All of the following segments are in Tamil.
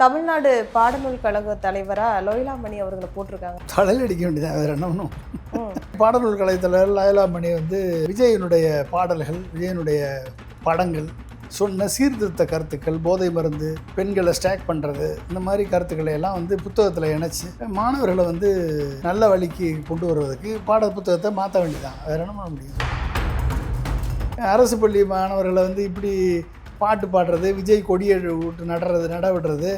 தமிழ்நாடு பாடநூல் கழக தலைவரா லோயலாமணி அவர்களை போட்டிருக்காங்க. தலையில் அடிக்க வேண்டியதான், வேறு என்ன ஒன்றும். பாடநூல் கழக தலைவர் லோயலாமணி விஜயனுடைய பாடல்கள், விஜயனுடைய படங்கள், சொன்ன சீர்திருத்த கருத்துக்கள், போதை மருந்து, பெண்களை ஸ்டாக் பண்ணுறது, இந்த மாதிரி கருத்துக்களை எல்லாம் புத்தகத்தில் இணைச்சி மாணவர்களை நல்ல வழிக்கு கொண்டு வருவதற்கு பாட புத்தகத்தை மாற்ற வேண்டியதான், வேறு என்ன பண்ண முடியும். அரசு பள்ளி மாணவர்களை இப்படி பாட்டு பாடுறது, விஜய் கொடியை விட்டு நட விடுறது,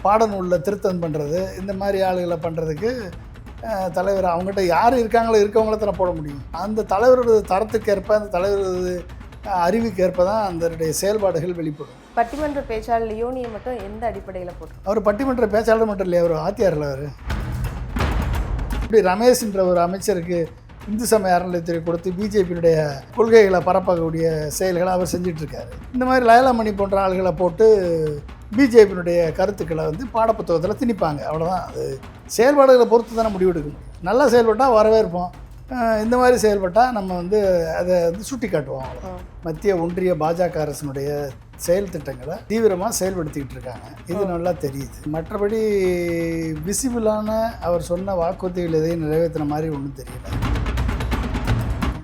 பாடநூலில் திருத்தம் பண்ணுறது, இந்த மாதிரி ஆளுகளை பண்ணுறதுக்கு தலைவர் அவங்ககிட்ட யார் இருக்கவங்கள தானே போட முடியும். அந்த தலைவரோட தரத்துக்கேற்ப, அந்த தலைவரோட அறிவுக்கேற்ப தான் அதனுடைய செயல்பாடுகள் வெளிப்படும். பட்டிமன்ற பேச்சாளர் லியோனியை மட்டும் எந்த அடிப்படையில் போட்டு? அவர் பட்டிமன்ற பேச்சாளர் மட்டும் இல்லையா, அவர் ஆத்தியாரில். அவர் இப்படி ரமேஷ்ன்ற ஒரு அமைச்சருக்கு இந்து சமய அறநிலையத்துறை கொடுத்து பிஜேபியினுடைய கொள்கைகளை பரப்பக்கூடிய செயல்களை அவர் செஞ்சிட்ருக்காரு. இந்த மாதிரி லோயலாமணி போன்ற ஆளுகளை போட்டு பிஜேபியினுடைய கருத்துக்களை பாடப்புத்தகத்தில் திணிப்பாங்க, அவ்வளோதான். அது செயல்பாடுகளை பொறுத்து தானே முடிவெடுக்கணும். நல்லா செயல்பட்டால் வரவேற்போம், இந்த மாதிரி செயல்பட்டால் நம்ம அதை சுட்டி காட்டுவோம். மத்திய ஒன்றிய பாஜக அரசினுடைய செயல் திட்டங்களை தீவிரமாக செயல்படுத்திக்கிட்டு இருக்காங்க, இது நல்லா தெரியுது. மற்றபடி விசிபிளான அவர் சொன்ன வாக்குறுதிகள் எதையும் நிறைவேற்றின மாதிரி ஒன்றும் தெரியல.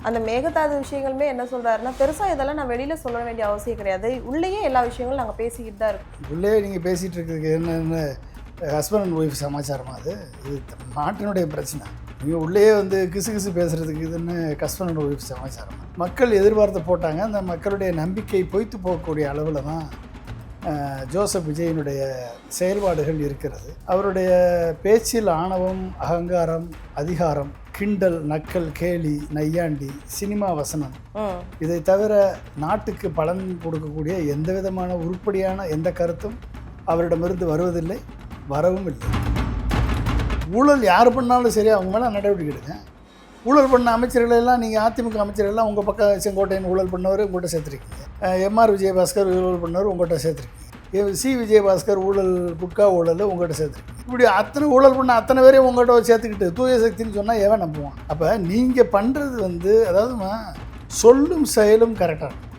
அந்த மேகதாது விஷயங்களுமே என்ன சொல்கிறாருன்னா, பெருசாக இதெல்லாம் நான் வெளியில் சொல்ல வேண்டிய அவசியம் கிடையாது, உள்ளேயே எல்லா விஷயங்களும் நாங்கள் பேசிக்கிட்டு தான் இருக்கோம். உள்ளே நீங்கள் பேசிகிட்டு இருக்கிறதுக்கு என்ன ஹஸ்பண்ட் அண்ட் ஒய்ஃப் சமாச்சாரமா? அது இது நாட்டினுடைய பிரச்சனை. நீங்கள் உள்ளேயே கிசு பேசுகிறதுக்கு இதுன்னு ஹஸ்பண்ட் அண்ட் ஒய்ஃப் சமாச்சாரம். மக்கள் எதிர்பார்த்து போட்டாங்க, அந்த மக்களுடைய நம்பிக்கை பொய்த்து போகக்கூடிய அளவில் தான் ஜோசப் விஜயனுடைய செயல்பாடுகள் இருக்கிறது. அவருடைய பேச்சில் ஆணவம், அகங்காரம், அதிகாரம், கிண்டல், நக்கல், கேலி, நையாண்டி, சினிமா வசனம், இதை தவிர நாட்டுக்கு பலன் கொடுக்கக்கூடிய எந்த விதமான உருப்படியான எந்த கருத்தும் அவரிடமிருந்து வருவதில்லை, வரவும் இல்லை. ஊழல் யார் பண்ணாலும் சரி அவங்க மேலே நடவடிக்கை எடுங்க. ஊழல் பண்ண அமைச்சர்களெல்லாம் நீங்கள் அதிமுக அமைச்சர்கள்லாம் உங்கள் பக்கம் செங்கோட்டையன் ஊழல் பண்ணவர் உங்கள்கிட்ட சேர்த்துருக்கீங்க, எம்ஆர் விஜயபாஸ்கர் ஊழல் பண்ணவர் உங்கள்கிட்ட சேர்த்துருக்கீங்க, சி விஜயபாஸ்கர் ஊழல் குட்கா ஊழல் உங்கள்கிட்ட சேர்த்துருக்கீங்க. இப்படி அத்தனை ஊழல் பண்ண அத்தனை பேரையும் உங்கள்கிட்ட சேர்த்துக்கிட்டு தூய சக்தின்னு சொன்னால் எவன் நம்புவான்? அப்போ நீங்கள் பண்ணுறது அதாவது சொல்லும் செயலும் கரெக்டாக இருக்கும்.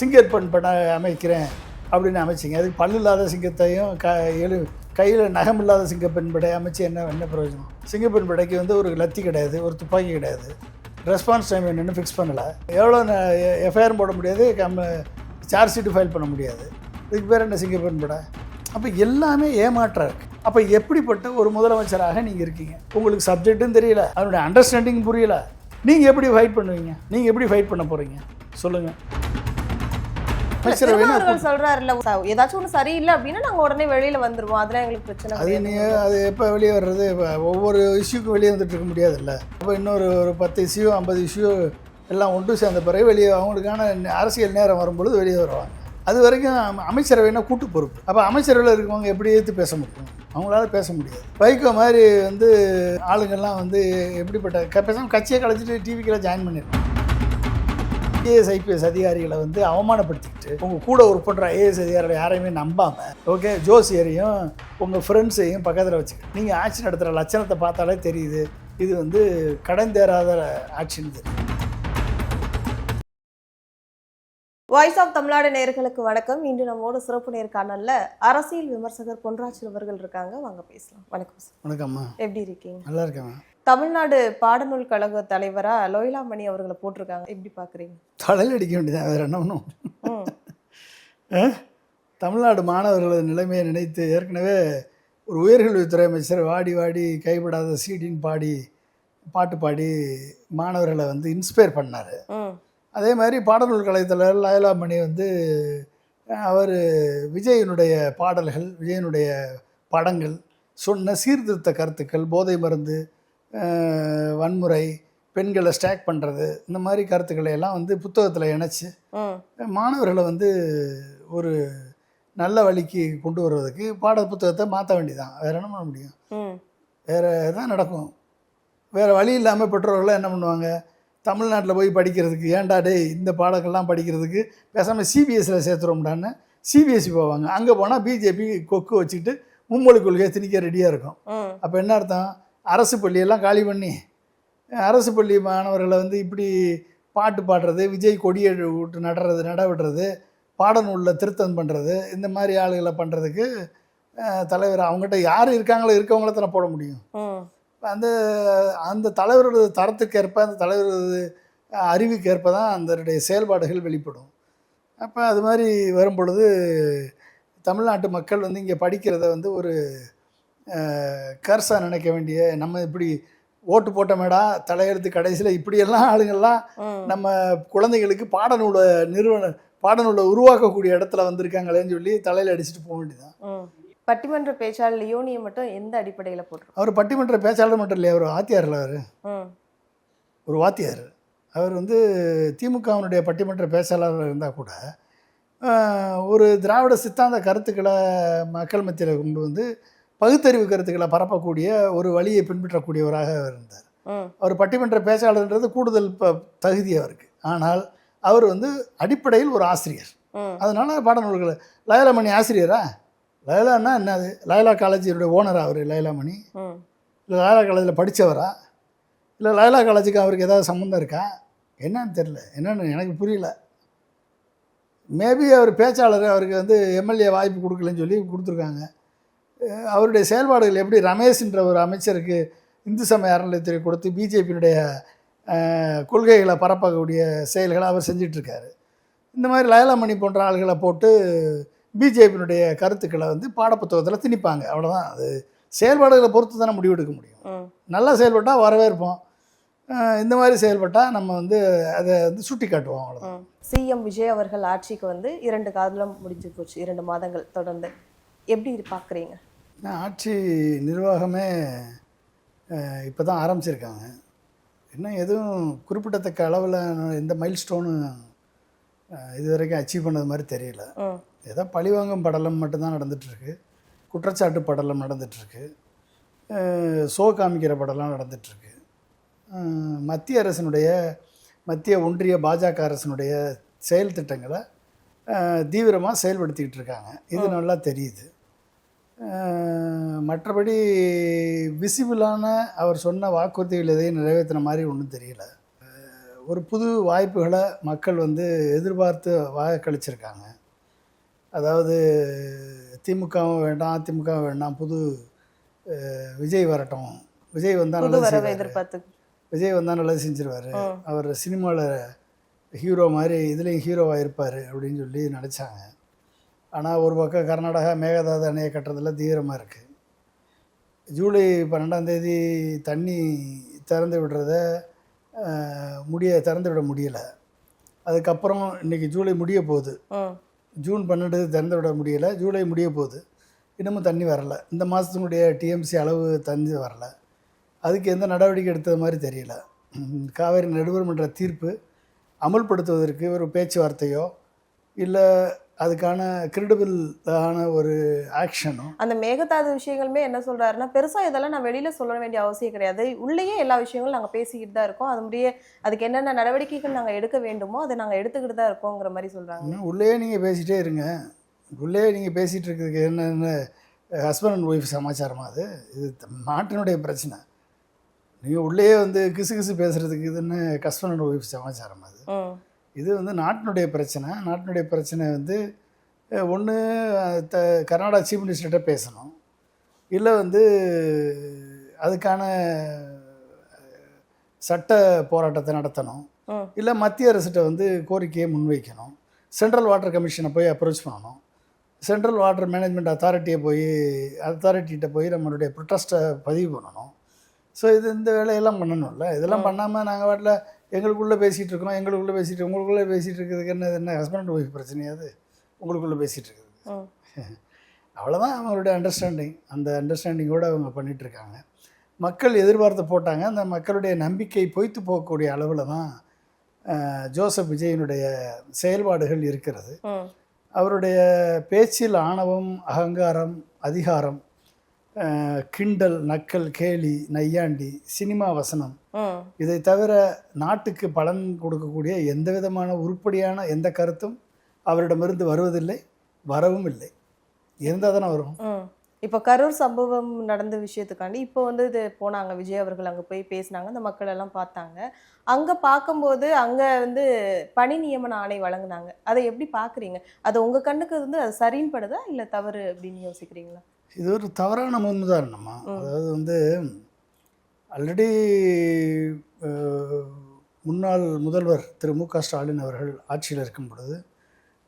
சிங்கப்பெண் பட அமைக்கிறேன் அப்படின்னு அமைச்சிங்க, அதுக்கு பல்லு இல்லாத சிங்கத்தையும் கையில் நகம் இல்லாத சிங்கப்பெண் படை அமைச்சு என்ன பிரயோஜனம்? சிங்கப்பெண் படைக்கு ஒரு லத்தி கிடையாது, ஒரு துப்பாக்கி கிடையாது, ரெஸ்பான்ஸ் டைம் என்னென்னு ஃபிக்ஸ் பண்ணலை, எவ்வளோ எஃப்ஐஆர் போட முடியாது, சார்ஜ் ஷீட்டு ஃபைல் பண்ண முடியாது, இதுக்கு பேர் என்ன சிங்கப்பெண் படை? அப்போ எல்லாமே ஏமாற்றம் இருக்குது. அப்போ எப்படிப்பட்ட ஒரு முதலமைச்சராக நீங்கள் இருக்கீங்க? உங்களுக்கு சப்ஜெக்டும் தெரியல, அதனுடைய அண்டர்ஸ்டாண்டிங் புரியல, நீங்கள் எப்படி ஃபைட் பண்ணுவீங்க? நீங்கள் எப்படி ஃபைட் பண்ண போகிறீங்க சொல்லுங்கள்? சொல்றாருல்ல, ஏதாச்சும் ஒன்று சரியில்லை அப்படின்னா நாங்கள் உடனே வெளியில் வந்துடுவோம், அதெல்லாம் எங்களுக்கு பிரச்சனை. அது எப்போ வெளியே வர்றது? ஒவ்வொரு இஷ்யூக்கும் வெளியே வந்துட்டு இருக்க முடியாதுல்ல. அப்போ இன்னொரு 10 இஷ்யூ 50 இஷ்யூ எல்லாம் ஒன்று சேர்ந்த பிறகு வெளியே அவங்களுக்கான அரசியல் நேரம் வரும்பொழுது வெளியே வருவாங்க. அது வரைக்கும் அமைச்சரவைனா கூட்டு பொறுப்பு. அப்போ அமைச்சரவையில் இருக்கவங்க எப்படி ஏற்று பேச முடியும்? அவங்களால பேச முடியாது. வைகோ மாதிரி ஆளுங்கள்லாம் எப்படிப்பட்ட பேசாமல் கட்சியை கலைச்சிட்டு டிவிக்கெல்லாம் ஜாயின் பண்ணியிருக்காங்க. ஐஏஎஸ் ஐபிஎஸ் அதிகாரிகளை அவமானப்படுத்திக்கிட்டு உங்கள் கூட ஒர்க் பண்ணுற ஐஏஎஸ் அதிகாரிகளை யாரையுமே நம்பாமல், ஓகே, ஜோசியரையும் உங்கள் ஃப்ரெண்ட்ஸையும் பக்கத்தில் வச்சுக்க நீங்கள் ஆட்சி நடத்துகிற லட்சணத்தை பார்த்தாலே தெரியுது, இது கடந்தேறாத ஆட்சின்னு தெரியுது. வாய்ஸ் ஆஃப் தமிழ்நாடு நேயர்களுக்கு வணக்கம். இன்று நம்மோட சிறப்பு நேர்காணல்ல அரசியல் விமர்சகர் பொன்ராஜ் அவர்கள் இருக்காங்க, வாங்க பேசலாம். வணக்கம் சார். வணக்கம்மா, எப்படி இருக்கீங்க? நல்லா இருக்கேன். தமிழ்நாடு பாடநூல் கழக தலைவரா லோயலாமணி அவர்களை போட்டிருக்காங்க, எப்படி பார்க்குறீங்க? தலையில் அடிக்க வேண்டியதான், வேறு என்ன ஒன்றும். தமிழ்நாடு மாணவர்களது நிலைமையை நினைத்து ஏற்கனவே ஒரு உயர்கல்வித்துறை அமைச்சர் வாடி வாடி கைப்படாத சீடின்னு பாட்டு பாடி மாணவர்களை இன்ஸ்பயர் பண்ணார். அதே மாதிரி பாடநூல் கழக தலைவர் லோயலாமணி அவர் விஜயனுடைய பாடல்கள், விஜயனுடைய படங்கள், சொன்ன சீர்திருத்த கருத்துக்கள், போதை மருந்து, வன்முறை, பெண்களை ஸ்டாக் பண்ணுறது, இந்த மாதிரி கருத்துக்களை எல்லாம் புத்தகத்தில் இணைச்சி மாணவர்களை ஒரு நல்ல வழிக்கு கொண்டு வருவதற்கு பாட புத்தகத்தை மாற்ற வேண்டியதான், வேறு என்ன பண்ண முடியும்? வேறு தான் நடக்கும். வேறு வழி இல்லாமல் பெற்றோர்கள்லாம் என்ன பண்ணுவாங்க? தமிழ்நாட்டில் போய் படிக்கிறதுக்கு, ஏன்டா டே இந்த பாடங்கள்லாம் படிக்கிறதுக்கு பேசாமல் சிபிஎஸ்சியில் சேர்த்துறோம்டான்னு சிபிஎஸ்சி போவாங்க. அங்கே போனால் பிஜேபி கொக்கு வச்சுக்கிட்டு மும்மொழி கொள்கையை திணிக்க ரெடியாக இருக்கும். அப்போ என்ன அர்த்தம்? அரசு பள்ளியெல்லாம் காலி பண்ணி அரசு பள்ளி மாணவர்களை இப்படி பாட்டு பாடுறது, விஜய் கொடியை விட்டு நட விடுறது, பாடநூலில் திருத்தம் பண்ணுறது, இந்த மாதிரி ஆளுகளை பண்ணுறதுக்கு தலைவர் அவங்ககிட்ட யார் இருக்காங்களோ இருக்கவங்கள தானே போட முடியும். ம். அந்த அந்த தலைவரோட தரத்துக்கேற்ப அந்த தலைவரோட அறிவுக்கேற்ப தான் அதனுடைய செயல்பாடுகள் வெளிப்படும். அப்போ அது மாதிரி வரும்பொழுது தமிழ்நாட்டு மக்கள் வந்து இங்கே படிக்கிறத வந்து ஒரு கர்ஸாக நினைக்க வேண்டிய, நம்ம இப்படி ஓட்டு போட்டமேடா தலையெழுத்து கடைசியில் இப்படியெல்லாம் ஆளுங்கள்லாம் ம். நம்ம குழந்தைகளுக்கு பாடநூலை உருவாக்கக்கூடிய இடத்துல வந்திருக்காங்களேன்னு சொல்லி தலையில் அடிச்சுட்டு போக வேண்டியதான். ம். பட்டிமன்ற பேச்சாளர் லியோனியை மட்டும் எந்த அடிப்படையில போட்டிருக்கோம்? அவர் பட்டிமன்ற பேச்சாளர் மட்டும் இல்லையா, அவர் வாத்தியார்ல அவர் ம். ஒரு வாத்தியார். அவர் வந்து திமுகவினுடைய பட்டிமன்ற பேச்சாளர் இருந்தால் கூட ஒரு திராவிட சித்தாந்த கருத்துக்களை மக்கள் மத்தியில் கொண்டு வந்து பகுத்தறிவு கருத்துக்களை பரப்பக்கூடிய ஒரு வழியை பின்பற்றக்கூடியவராக அவர் இருந்தார். ம். அவர் பட்டிமன்ற பேச்சாளர்ன்றது கூடுதல் தகுதி அவருக்கு. ஆனால் அவர் வந்து அடிப்படையில் ஒரு ஆசிரியர். ம். அதனால பாடநூல்களை லயலாமணி ஆசிரியரா? லயலான்னா என்னது? லயலா காலேஜினுடைய ஓனரா அவர் லயலாமணி? ம். இல்லை லயலா காலேஜில் படித்தவரா? இல்லை லயலா காலேஜுக்கு அவருக்கு ஏதாவது சம்மந்தம் இருக்கா? என்னன்னு தெரில, என்னென்னு எனக்கு புரியல. மேபி அவர் பேச்சாளர், அவருக்கு வந்து எம்எல்ஏ வாய்ப்பு கொடுக்கலன்னு சொல்லி கொடுத்துருக்காங்க. அவருடைய செயல்பாடுகள் எப்படி ரமேஷ்ன்ற ஒரு அமைச்சருக்கு இந்து சமய அறநிலையத்துறை கொடுத்து பிஜேபியினுடைய கொள்கைகளை பரப்பக்கூடிய செயல்களை அவர் செஞ்சிட்ருக்காரு. இந்த மாதிரி லயலாமணி போன்ற ஆள்களை போட்டு பிஜேபியினுடைய கருத்துக்களை வந்து பாடப்புத்தகத்தில் திணிப்பாங்க. அவ்வளோதான். அது செயல்பாடுகளை பொறுத்து தானே முடிவெடுக்க முடியும். நல்லா செயல்பட்டால் வரவேற்போம், இந்த மாதிரி செயல்பட்டால் நம்ம வந்து அதை வந்து சுட்டி காட்டுவோம், அவ்வளோதான். சிஎம் விஜய் அவர்கள் ஆட்சிக்கு வந்து 2 காலம் முடிஞ்சு போச்சு, 2 மாதங்கள் தொடர்ந்து. எப்படி பார்க்குறீங்க? ஆட்சி நிர்வாகமே இப்போ தான் ஆரம்பிச்சிருக்காங்க. இன்னும் எதுவும் குறிப்பிடத்தக்க அளவில் எந்த மைல் ஸ்டோனும் இது வரைக்கும் அச்சீவ் பண்ணது மாதிரி தெரியல. ஏதோ பழிவாங்கும் படலம் மட்டும்தான் நடந்துகிட்ருக்கு, குற்றச்சாட்டு படலம் நடந்துகிட்ருக்கு, ஷோ காமிக்கிற படலாம் நடந்துகிட்ருக்கு. மத்திய ஒன்றிய பாஜக அரசினுடைய செயல் திட்டங்களை தீவிரமாக செயல்படுத்திக்கிட்டு இருக்காங்க. இது நல்லா தெரியுது. மற்றபடி விசிபிளான அவர் சொன்ன வாக்குறுதிகள் எதையும் நிறைவேற்றின மாதிரி ஒன்றும் தெரியல. ஒரு புது வாய்ப்புகளை மக்கள் வந்து எதிர்பார்த்து வாக்களிச்சிருக்காங்க. அதாவது திமுகவும் வேண்டாம் அதிமுகவும் வேண்டாம், புது விஜய் வரட்டும், விஜய் வந்தால் நல்லது செஞ்சிருவார், அவர் சினிமாவில் ஹீரோ மாதிரி இதுலேயும் ஹீரோவாக இருப்பார் அப்படின்னு சொல்லி நினச்சாங்க. ஆனால் ஒரு பக்கம் கர்நாடகா மேகதாது அணையை கட்டுறதுல தீவிரமாக இருக்குது. ஜூலை 12 தண்ணி திறந்து விடுறத திறந்து விட முடியலை. அதுக்கப்புறம் இன்றைக்கி ஜூலை முடிய போகுது, ஜூன் 12 திறந்து விட முடியலை, ஜூலை முடிய போகுது, இன்னமும் தண்ணி வரலை. இந்த மாதத்தினுடைய டிஎம்சி அளவு தண்ணி வரலை. அதுக்கு எந்த நடவடிக்கை எடுத்தது மாதிரி தெரியல. காவேரி நடுவர்மன்ற தீர்ப்பு அமல்படுத்துவதற்கு ஒரு பேச்சுவார்த்தையோ இல்லை அதுக்கான கிரெடிபிளான ஒரு ஆக்ஷனும். அந்த மேகதாது விஷயங்களுமே என்ன சொல்கிறாருன்னா, பெருசாக இதெல்லாம் நான் வெளியில் சொல்ல வேண்டிய அவசியம் கிடையாது, உள்ளேயே எல்லா விஷயங்களும் நாங்கள் பேசிக்கிட்டு தான் இருக்கோம், அதுக்கு என்னென்ன நடவடிக்கைகள் நாங்கள் எடுக்க வேண்டுமோ அதை நாங்கள் எடுத்துக்கிட்டு தான் இருக்கோங்கிற மாதிரி சொல்கிறாங்க. உள்ளே நீங்கள் பேசிகிட்டே இருங்க. உள்ளே நீங்கள் பேசிகிட்டு இருக்கிறதுக்கு என்னென்ன ஹஸ்பண்ட் அண்ட் ஒய்ஃப் சமாச்சாரமாக? இது நாட்டினுடைய பிரச்சனை. நீங்கள் உள்ளே வந்து கிசு பேசுகிறதுக்கு இதுன்னு ஹஸ்பண்ட் அண்ட் ஒய்ஃப் சமாச்சாரம் அது. இது வந்து நாட்டினுடைய பிரச்சனை. நாட்டினுடைய பிரச்சனை வந்து ஒன்று கர்நாடகா சீஃப் மினிஸ்டர்கிட்ட பேசணும், இல்லை வந்து அதுக்கான சட்ட போராட்டத்தை நடத்தணும், இல்லை மத்திய அரசிட்ட வந்து கோரிக்கையை முன்வைக்கணும், சென்ட்ரல் வாட்டர் கமிஷனை போய் அப்ரோச் பண்ணணும், சென்ட்ரல் வாட்டர் மேனேஜ்மெண்ட் அத்தாரிட்டிகிட்ட போய் நம்மளுடைய ப்ரொட்டஸ்ட்டை பதிவு பண்ணணும். ஸோ இந்த வேலையெல்லாம் பண்ணணும்ல. இதெல்லாம் பண்ணாமல் நாங்கள் வாட்டில் எங்களுக்குள்ளே பேசிகிட்டு இருக்கிறோம், உங்களுக்குள்ளே பேசிகிட்டு இருக்கிறதுக்கு என்ன ஹஸ்பண்ட் அண்ட் ஒய்ஃப் பிரச்சனையாது? உங்களுக்குள்ளே பேசிகிட்டு இருக்குது, அவ்வளோதான் அவங்களுடைய அண்டர்ஸ்டாண்டிங். அந்த அண்டர்ஸ்டாண்டிங்கோடு அவங்க பண்ணிகிட்ருக்காங்க. மக்கள் எதிர்பார்த்து போட்டாங்க. அந்த மக்களுடைய நம்பிக்கை பொய்த்து போகக்கூடிய அளவில் தான் ஜோசப் விஜயனுடைய செயல்பாடுகள் இருக்கிறது. அவருடைய பேச்சில் ஆணவம், அகங்காரம், அதிகாரம், கிண்டல், நக்கல், கேலி, நையாண்டி, சினிமா வசனம், இதை தவிர நாட்டுக்கு பலன் கொடுக்கக்கூடிய எந்த விதமான உருப்படியான எந்த கருத்தும் அவரிடமிருந்து வருவதில்லை, வரவும் இல்லை. இருந்தால் தானே வரும். இப்போ கரூர் சம்பவம் நடந்த விஷயத்துக்காண்டி இப்போ வந்து இது போனாங்க, விஜய் அவர்கள் அங்கே போய் பேசினாங்க, அந்த மக்கள் எல்லாம் பார்த்தாங்க. அங்கே பார்க்கும்போது அங்கே வந்து பணி நியமன ஆணை வழங்கினாங்க. அதை எப்படி பார்க்குறீங்க? அது உங்கள் கண்ணுக்கு வந்து அது சரின்னு படுதா இல்லை தவறு அப்படின்னு யோசிக்கிறீங்களா? இது ஒரு தவறான முன்னுதாரணமா. அதாவது வந்து ஆல்ரெடி முன்னாள் முதல்வர் திரு மு.க. ஸ்டாலின் அவர்கள் ஆட்சியில் இருக்கும் பொழுது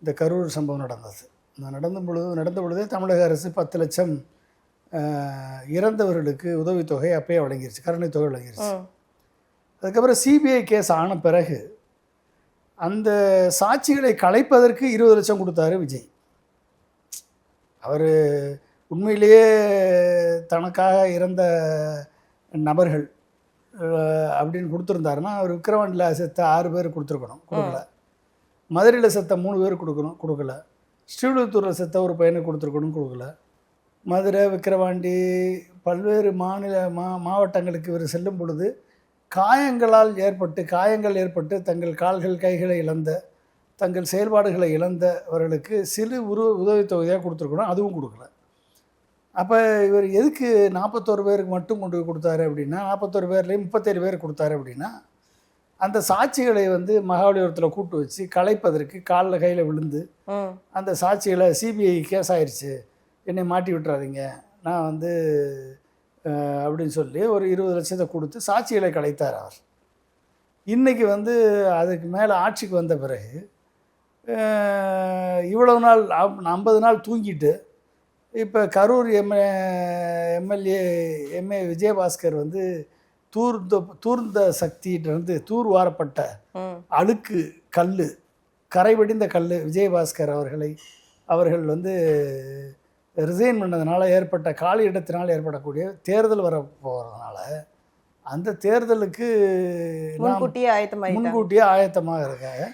இந்த கரூர் சம்பவம் நடந்தது. நடந்த பொழுதே தமிழக அரசு 10 லட்சம் இறந்தவர்களுக்கு உதவித்தொகை அப்பயே வழங்கிருச்சு, கருணை தொகை வழங்கிருச்சு. அதுக்கப்புறம் சிபிஐ கேஸ் ஆன பிறகு அந்த சாட்சிகளை கலைப்பதற்கு 20 லட்சம் கொடுத்தாரு விஜய். அவர் உண்மையிலேயே தனக்காக இறந்த நபர்கள் அப்படின்னு கொடுத்துருந்தாருன்னா அவர் விக்கிரவாண்டியில் செத்த 6 பேர் கொடுத்துருக்கணும், கொடுக்கல. மதுரையில் செத்த 3 பேர் கொடுக்கல. ஸ்ரீவில்லிபுத்தூரில் செத்த ஒரு பையனுக்கு கொடுத்துருக்கணும், கொடுக்கல. மதுரை, விக்கிரவாண்டி பல்வேறு மாவட்டங்களுக்கு இவர் செல்லும் பொழுது காயங்கள் ஏற்பட்டு தங்கள் கால்கள் கைகளை இழந்த, தங்கள் செயல்பாடுகளை இழந்தவர்களுக்கு சிறு உதவித்தொகையாக கொடுத்துருக்கணும், அதுவும் கொடுக்கல. அப்போ இவர் எதுக்கு 41 பேருக்கு மட்டும் கொண்டு போய் கொடுத்தாரு அப்படின்னா, 41 பேர்லேயும் 37 பேர் கொடுத்தாரு அப்படின்னா, அந்த சாட்சிகளை வந்து மகாபலிபுரத்தில் கூட்டு வச்சு கலைப்பதற்கு காலில் கையில் விழுந்து அந்த சாட்சிகளை சிபிஐ கேஸ் ஆயிடுச்சு, என்னை மாட்டி விட்டுறாதீங்க, நான் வந்து அப்படின்னு சொல்லி ஒரு 20 லட்சத்தை கொடுத்து சாட்சிகளை கலைத்தார் அவர். இன்றைக்கி வந்து அதுக்கு மேலே ஆட்சிக்கு வந்த பிறகு இவ்வளவு நாள் 50 நாள் தூங்கிட்டு இப்போ கரூர் எம்ஏ விஜயபாஸ்கர் வந்து தூர்ந்த சக்தியிலிருந்து வாரப்பட்ட அழுக்கு கல், கரைவடிந்த கல் விஜயபாஸ்கர் அவர்கள் வந்து ரிசைன் பண்ணதுனால ஏற்பட்ட காலி இடத்தினால் ஏற்படக்கூடிய தேர்தல் வர போகிறதுனால அந்த தேர்தலுக்கு முன்கூட்டியே ஆயத்தமாக இருக்காங்க.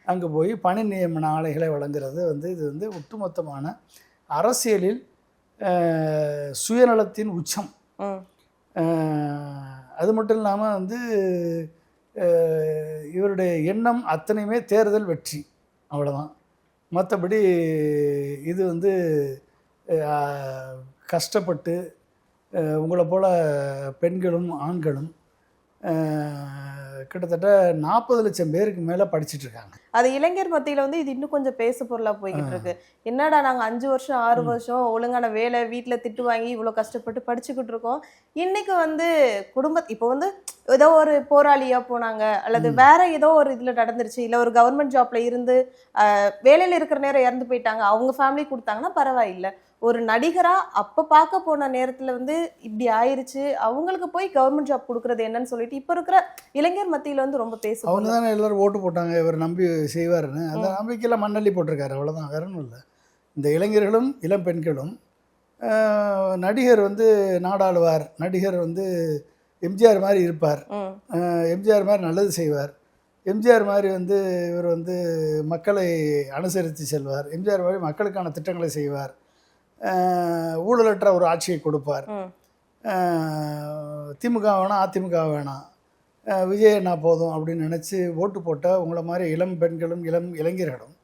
அங்கே போய் பணி நியமன ஆணைகளை வழங்குறது வந்து இது வந்து ஒட்டுமொத்தமான அரசியலில் சுயநலத்தின் உச்சம். அது மட்டும் இல்லாமல் வந்து இவருடைய எண்ணம் அத்தனையுமே தேர்தல் வெற்றி, அவ்வளோதான். மற்றபடி இது வந்து கஷ்டப்பட்டு உங்களை போல் பெண்களும் ஆண்களும் கிட்டத்தட்ட 40 லட்சம் பேருக்கு மேலே படிச்சுட்ருக்காங்க. அது இளைஞர் மத்தியில் வந்து இது இன்னும் கொஞ்சம் பேசு பொருளாக போய்கிட்டு இருக்கு. என்னடா நாங்கள் 5 வருஷம் 6 வருஷம் ஒழுங்கான வேலை, வீட்டில் திட்டு வாங்கி இவ்வளோ கஷ்டப்பட்டு படிச்சுக்கிட்டு இருக்கோம். இன்னைக்கு வந்து இப்போ வந்து ஏதோ ஒரு போராளியாக போனாங்க, அல்லது வேற ஏதோ ஒரு இதில் நடந்துருச்சு, இல்லை ஒரு கவர்மெண்ட் ஜாப்ல இருந்து வேலையில் இருக்கிற நேரம் இறந்து போயிட்டாங்க, அவங்க ஃபேமிலி கொடுத்தாங்கன்னா பரவாயில்லை. ஒரு நடிகரா அப்போ பார்க்க போன நேரத்தில் வந்து இப்படி ஆயிடுச்சு, அவங்களுக்கு போய் கவர்மெண்ட் ஜாப் கொடுக்குறது என்னன்னு சொல்லிட்டு இப்போ இருக்கிற இளைஞர் மத்தியில் வந்து ரொம்ப பேசுவாங்க. அவங்க தானே எல்லோரும் ஓட்டு போட்டாங்க, இவர் நம்பி செய்வாருன்னு. அந்த நம்பிக்கையில் மண்ணள்ளி போட்டிருக்காரு, அவ்வளோதான், வேற ஒன்றும் இல்லை. இந்த இளைஞர்களும் இளம் பெண்களும் நடிகர் வந்து நாடாளுவார், நடிகர் வந்து எம்ஜிஆர் மாதிரி இருப்பார், எம்ஜிஆர் மாதிரி நல்லது செய்வார், எம்ஜிஆர் மாதிரி வந்து இவர் வந்து மக்களை அனுசரித்து செல்வார், எம்ஜிஆர் மாதிரி மக்களுக்கான திட்டங்களை செய்வார், ஊழலற்ற ஒரு ஆட்சியை கொடுப்பார், திமுக வேணாம் அதிமுக வேணாம், விஜய் என்ன போதும் அப்படின்னு நினச்சி ஓட்டு போட்ட உங்களை மாதிரி இளம் பெண்களும் இளைஞர்களும்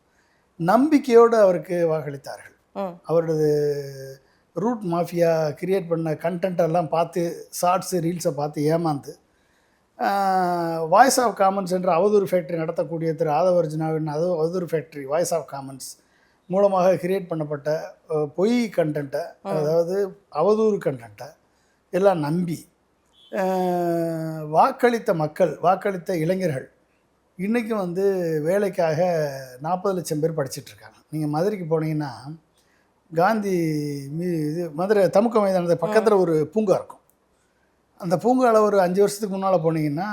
நம்பிக்கையோடு அவருக்கு வாக்களித்தார்கள். அவரது ரூட் மாஃபியா கிரியேட் பண்ண கண்டென்ட்டெல்லாம் பார்த்து, ஷார்ட்ஸு ரீல்ஸை பார்த்து ஏமாந்து வாய்ஸ் ஆஃப் காமன்ஸ் என்ற அவதூறு ஃபேக்ட்ரி நடத்தக்கூடிய திரு ஆதவர்ஜுனாவின் அவதூறு ஃபேக்ட்ரி வாய்ஸ் ஆஃப் காமன்ஸ் மூலமாக கிரியேட் பண்ணப்பட்ட பொய் கண்டென்ட்டை, அதாவது அவதூறு கண்டென்ட்டை எல்லாம் நம்பி வாக்களித்த இளைஞர்கள் இன்றைக்கும் வந்து வேலைக்காக 40 லட்சம் பேர் படிச்சிட்ருக்காங்க. நீங்கள் மதுரைக்கு போனீங்கன்னா காந்தி மதுரை தமுக்க மைதானத்து பக்கத்தில் ஒரு பூங்கா இருக்கும். அந்த பூங்காவில் ஒரு 5 வருஷத்துக்கு முன்னால் போனீங்கன்னா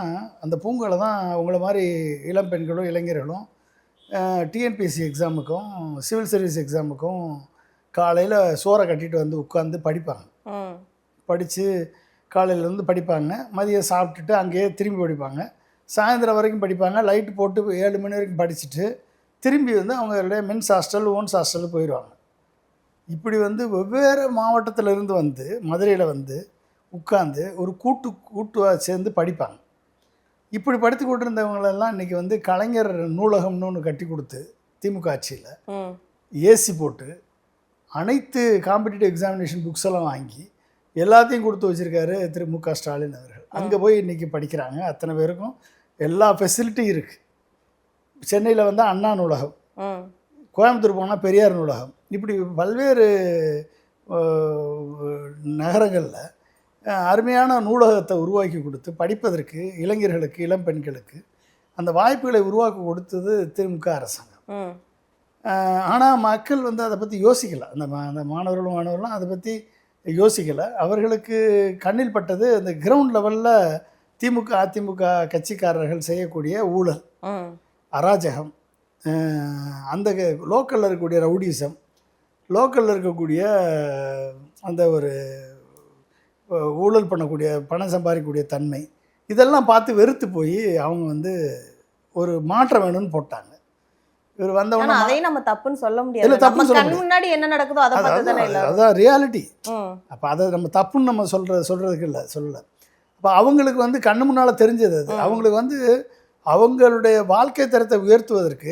அந்த பூங்காவில் தான் உங்களை மாதிரி இளம் பெண்களும் இளைஞர்களும் டிஎன்பிஎஸ்சி எக்ஸாமுக்கும் சிவில் சர்வீஸ் எக்ஸாமுக்கும் காலையில் சோறை கட்டிட்டு வந்து உட்காந்து படிப்பாங்க. படித்து காலையிலேருந்து படிப்பாங்க, மதியம் சாப்பிட்டுட்டு அங்கேயே திரும்பி படிப்பாங்க, சாயந்தரம் வரைக்கும் படிப்பாங்க, லைட்டு போட்டு 7 மணி வரைக்கும் படிச்சுட்டு திரும்பி வந்து அவங்களுடைய மென்ஸ் ஹாஸ்டல் ஓன்ஸ் ஹாஸ்டலுக்கு போயிடுவாங்க. இப்படி வந்து வெவ்வேறு மாவட்டத்திலிருந்து வந்து மதுரையில் வந்து உட்காந்து ஒரு கூட்டுவாக சேர்ந்து படிப்பாங்க. இப்படி படித்து கொண்டிருந்தவங்களெல்லாம் இன்றைக்கி வந்து கலைஞர் நூலகம்னு ஒன்று கட்டி கொடுத்து திமுக ஆட்சியில் ஏசி போட்டு அனைத்து காம்படிட்டிவ் எக்ஸாமினேஷன் புக்ஸ் எல்லாம் வாங்கி எல்லாத்தையும் கொடுத்து வச்சுருக்காரு திரு மு.க. ஸ்டாலின் அவர்கள். அங்கே போய் இன்றைக்கி படிக்கிறாங்க. அத்தனை பேருக்கும் எல்லா ஃபெசிலிட்டியும் இருக்குது. சென்னையில் வந்து அண்ணா நூலகம், கோயம்புத்தூர் போனால் பெரியார் நூலகம், இப்படி பல்வேறு நகரங்களில் அருமையான நூலகத்தை உருவாக்கி கொடுத்து படிப்பதற்கு இளைஞர்களுக்கு இளம் பெண்களுக்கு அந்த வாய்ப்புகளை உருவாக்கி கொடுத்தது திமுக அரசாங்கம். ஆனால் மக்கள் வந்து அதை பற்றி யோசிக்கலை. அந்த மாணவர்களும் அதை பற்றி யோசிக்கலை. அவர்களுக்கு கண்ணில் பட்டது அந்த கிரவுண்ட் லெவலில் திமுக அதிமுக கட்சிக்காரர்கள் செய்யக்கூடிய ஊழல், அராஜகம், அந்த லோக்கலில் இருக்கக்கூடிய ரவுடிசம், லோக்கலில் இருக்கக்கூடிய அந்த ஒரு ஊழல் பண்ணக்கூடிய பணம் சம்பாதிக்கக்கூடிய தன்மை, இதெல்லாம் பார்த்து வெறுத்து போய் அவங்க வந்து ஒரு மாற்றம் வேணும்னு போட்டாங்க. இவர் வந்தவங்க அதையும் நம்ம தப்புன்னு சொல்ல முடியாது. நம்ம கண் முன்னாடி என்ன நடக்குதோ அதை பார்த்து தானே இல்ல, அதான் ரியாலிட்டி. அப்போ அதை நம்ம தப்புன்னு நம்ம சொல்கிறதுக்கு இல்லை, சொல்லலை. அப்போ அவங்களுக்கு வந்து கண்ணு முன்னால் தெரிஞ்சது அது. அவங்களுக்கு வந்து அவங்களுடைய வாழ்க்கை தரத்தை உயர்த்துவதற்கு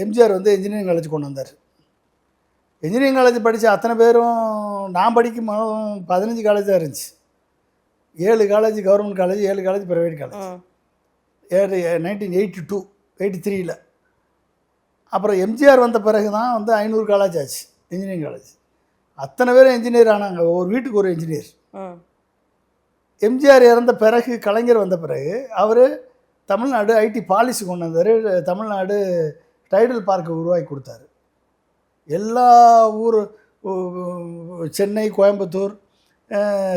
எம்ஜிஆர் வந்து இன்ஜினியரிங் காலேஜ் கொண்டு வந்தார். இன்ஜினியரிங் காலேஜ் படித்த அத்தனை பேரும் நான் படிக்கும் 15 காலேஜ் தான் இருந்துச்சு. 7 college government college, 7 college private college. 1982-83 அப்புறம் எம்ஜிஆர் வந்த பிறகு தான் வந்து 500 காலேஜ் ஆச்சு இன்ஜினியரிங் காலேஜ். அத்தனை பேரும் இன்ஜினியர் ஆனாங்க, ஒரு வீட்டுக்கு ஒரு இன்ஜினியர். எம்ஜிஆர் இறந்த பிறகு, கலைஞர் வந்த பிறகு அவர் தமிழ்நாடு ஐடி பாலிசி கொண்டு வந்தார். தமிழ்நாடு டைடல் பார்க்கை உருவாக்கி கொடுத்தாரு. எல்லா ஊர் சென்னை, கோயம்புத்தூர்,